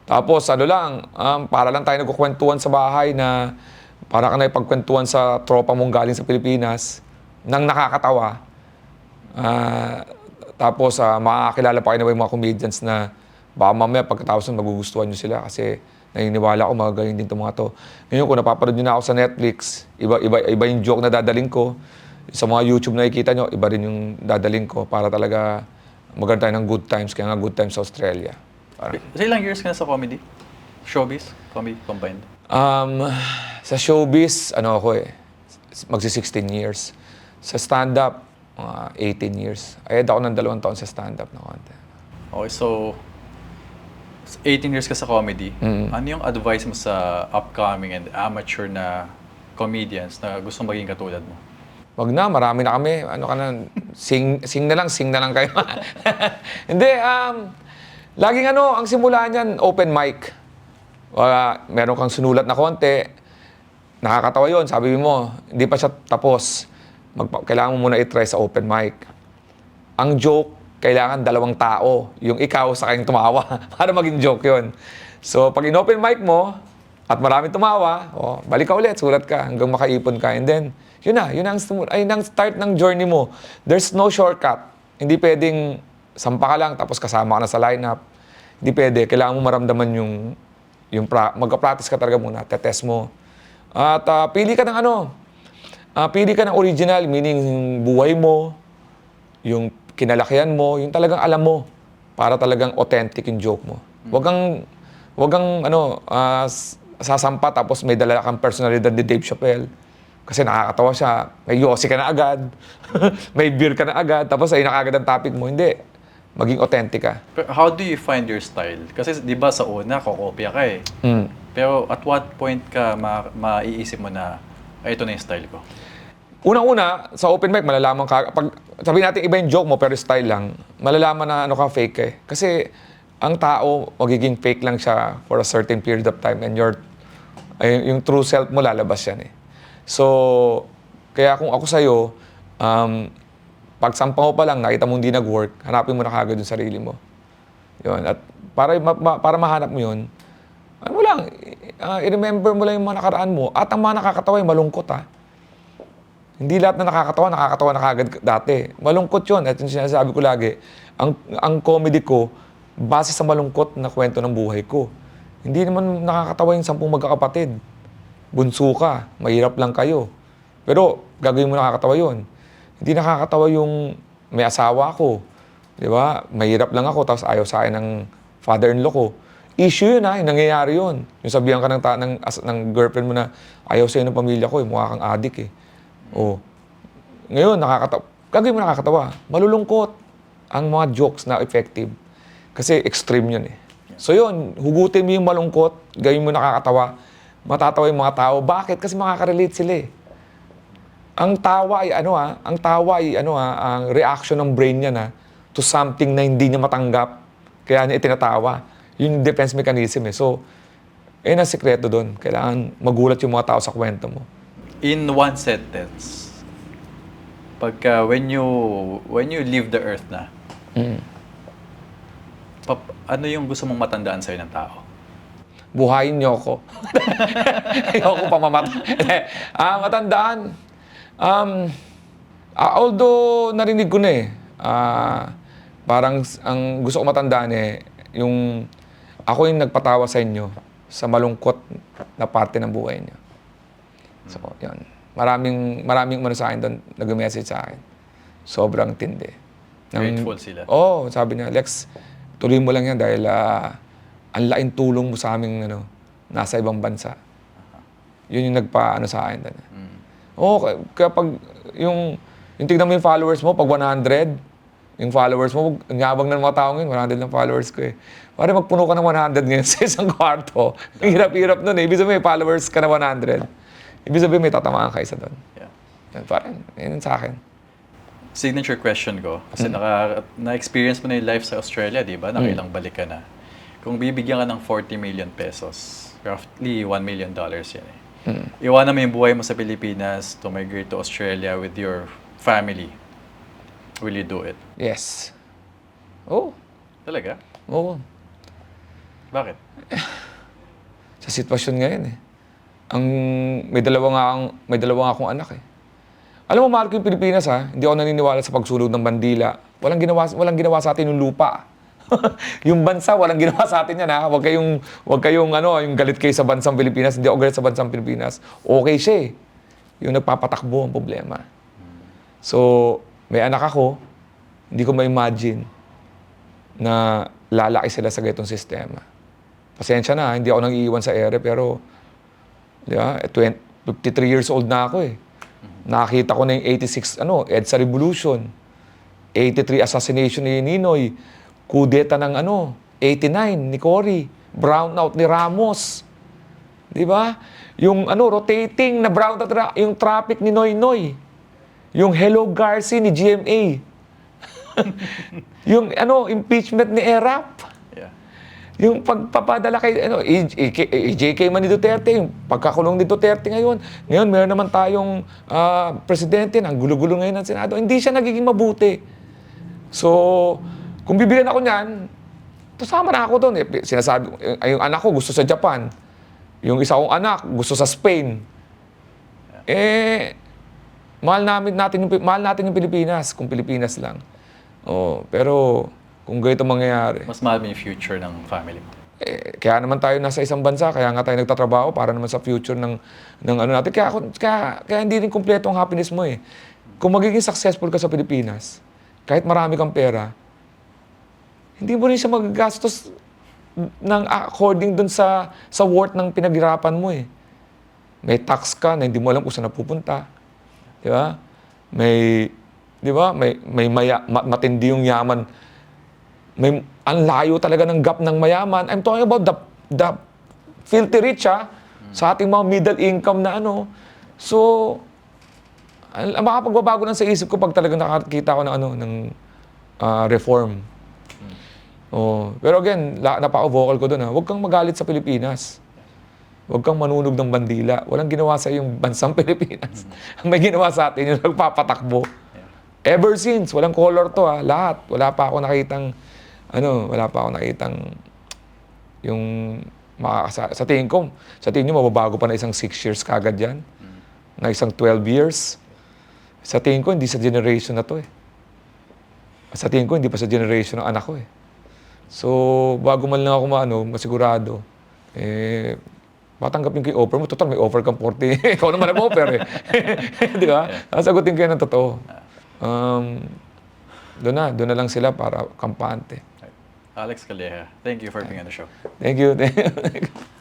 Tapos, para lang tayo nagkukwentuhan sa bahay na para ka na ipagkwentuhan sa tropa mong galing sa Pilipinas nang nakakatawa. Tapos, makakilala pa kayo na yung mga comedians na baka mamaya pagkatapos nun magugustuhan nyo sila kasi naniniwala ko magagaling din itong mga to. Ngayon, kung napapanood nyo na ako sa Netflix, iba yung joke na dadaling ko. Sa mga YouTube na nakikita nyo, iba rin yung dadaling ko para talaga maganda tayo ng good times. Kaya nga good times sa Australia. Sa ilang years ka na sa comedy? Showbiz? Comedy combined? Sa showbiz, magsi-16 years. Sa stand-up, 18 years. Ayad ako ng 2 taon sa stand-up na konti. Okay, so 18 years ka sa comedy. Ano yung advice mo sa upcoming and amateur na comedians na gustong maging katulad mo? Wag na, marami na kami. Sing na lang kayo. Hindi, laging ang simula niyan, open mic. Meron kang sinulat na konti, nakakatawa yun, sabi mo, hindi pa siya tapos. Kailangan mo muna i-try sa open mic. Ang joke, kailangan 2 tao. Yung ikaw sa kayong tumawa para maging joke yun. So, pag in-open mic mo, at marami tumawa, balik ka ulit, sulat ka hanggang makaipon ka. And then, yun ang start ng journey mo. There's no shortcut. Hindi pwedeng sampa ka lang tapos kasama ka na sa lineup. Hindi pwede. Kailangan mo maramdaman magka-practice ka talaga muna, tetest mo. At pili ka ng original, meaning yung buhay mo, yung kinalakihan mo, yung talagang alam mo, para talagang authentic yung joke mo. Wag kang sasampa tapos may dala kang personalidad ni Dave Chappelle. Kasi nakakatawa siya, may yosi ka na agad, may beer ka na agad, tapos ay nakagad ang topic mo. Hindi. Maging authentic ka. Pero how do you find your style? Kasi di ba sa una, kokopya ka eh. Pero at what point ka maiisip mo na, ito na yung style ko? Unang-una, sa open mic, malalaman ka, pag sabihin natin iba yung joke mo pero style lang, malalaman na fake ka eh. Kasi ang tao, magiging fake lang siya for a certain period of time and yung true self mo lalabas yan eh. So, kaya kung ako sa'yo, pag sampang mo pa lang, nakita mo hindi nag-work, hanapin mo na kagad yung sarili mo. Yun. At para mahanap mo yun, i-remember mo lang yung mga nakaraan mo. At ang mga nakakatawa yung malungkot ha. Hindi lahat na nakakatawa na kagad dati. Malungkot yun. At yung sinasabi ko lagi, ang comedy ko, base sa malungkot na kwento ng buhay ko. Hindi naman nakakatawa yung 10 magkakapatid. Bunso ka, mahirap lang kayo. Pero gagawin mo nakakatawa yun. Hindi nakakatawa yung may asawa ko. Di ba? Mahirap lang ako, tapos ayaw sa akin ng father-in-law ko. Issue yun ha, yung nangyayari yun. Yung sabihan ka ng girlfriend mo na ayaw sa'yo ng pamilya ko, mukha kang adik eh. Ngayon, gagawin mo nakakatawa. Malulungkot ang mga jokes na effective. Kasi extreme yun eh. So yun, hugutin mo yung malungkot, gawin mo nakakatawa, matatawa yung mga tao. Bakit? Kasi makaka-relate sila eh. Ang tawa ay ang reaction ng brain niya to something na hindi niya matanggap. Kaya niya itinatawa. Yung defense mechanism eh. So, ang sikreto doon. Kailangan magulat yung mga tao sa kwento mo. In one sentence, when you leave the earth na, ano yung gusto mong matandaan sa'yo ng tao? Buhayin niyo ako. Ayoko pa mamatay. Matandaan. Although narinig ko na eh, parang ang gusto ko matandaan eh, yung ako yung nagpatawa sa inyo sa malungkot na parte ng buhay niyo. So, yun. Maraming umano sa akin doon, nag-message sa akin. Sobrang tindi. Grateful sila. Sabi niya, Lex, tuloy mo lang yan dahil ang laking tulong mo sa aming nasa ibang bansa. Yun yung nagpa-ano sa akin doon. Kaya pag yung tignan mo yung followers mo, pag 100, yung followers mo, ang yabang ng mga tao ngayon, 100 lang followers ko eh. Pare magpuno ka ng 100 ngayon sa isang kwarto. Ang hirap-hirap nun eh. Ibig sabihin may followers ka na 100. Ibig sabihin may tatamaan ka isa doon. Yeah. Yan, parang, yun sa akin. Signature question ko, kasi na-experience mo na yung life sa Australia, di ba? Nakailang balik ka na. Kung bibigyan ka ng 40 million pesos, roughly $1 million yan eh. Iwanan mo yung buhay mo sa Pilipinas to migrate to Australia with your family. Will you do it? Yes. Oo. Talaga? Oo. Bakit? Sa sitwasyon ngayon eh. May dalawa nga akong anak eh. Alam mo, mahal ko yung Pilipinas ha. Hindi ako naniniwala sa pagsulog ng bandila. Walang ginawa sa atin yung lupa. Yung bansa, walang ginawa sa atin yan ha. Huwag kayong yung galit kayo sa bansang Pilipinas. Hindi ako galit sa bansang Pilipinas. Okay siya eh. Yung nagpapatakbo ang problema. So, may anak ako, hindi ko ma-imagine na lalaki sila sa ganitong sistema. Pasensya na, hindi ako nang iiwan sa ere, pero di ba, 53 years old na ako eh. Nakita ko na yung 86, EDSA Revolution, 83 assassination ni Ninoy, kudeta ng 89 ni Cory, brownout ni Ramos. Di ba? Yung rotating na brownout yung traffic ni Noynoy. Yung Hello Garci ni GMA. Yung impeachment ni ERAP. Yeah. Yung pagpapadala kay JK man ni Duterte, yung pagkakulong ni Duterte ngayon. Ngayon, meron naman tayong presidente ng gulo-gulo ngayon ng Senado. Hindi siya nagiging mabuti. So, kung bibilan ako niyan, sama na ako doon. Sinasabi, yung anak ko gusto sa Japan. Yung isa kong anak gusto sa Spain. Mahal natin yung Pilipinas, kung Pilipinas lang. Pero kung ganito mangyayari. Mas mahal mo yung future ng family mo. Kaya naman tayo nasa isang bansa, kaya nga tayo nagtatrabaho para naman sa future ng natin. Kaya hindi rin kumpleto ang happiness mo eh. Kung magiging successful ka sa Pilipinas, kahit marami kang pera, hindi mo rin siya magagastos ng according dun sa worth ng pinaghirapan mo eh. May tax ka na hindi mo alam kung saan napupunta. Di ba? Matindi yung yaman. Ang layo talaga ng gap ng mayaman. I'm talking about the filthy rich sa ating mga middle income na So, makapagbabago lang sa isip ko pag talaga nakakita ko ng reform. Pero again, napaka-vocal ko doon huwag kang magalit sa Pilipinas. Huwag kang manunog ng bandila. Walang ginawa sa yung bansang Pilipinas. Ang may ginawa sa atin yung nagpapatakbo. Ever since, walang color to lahat. Wala pa ako nakitang yung sa tingin ko, mababago pa na isang 6 years kagad yan. Na isang 12 years. Sa tingin ko, hindi sa generation na to eh. Sa tingin ko, hindi pa sa generation ng anak ko eh. So, bago man lang ako masigurado, matanggapin ko yung offer mo. Total, may offer kang 40. Ikaw naman nag-offer eh. Di ba? Sasagutin ko yan ng totoo. Doon na lang sila para kampante. Alex Calleja, thank you for being on the show. Thank you.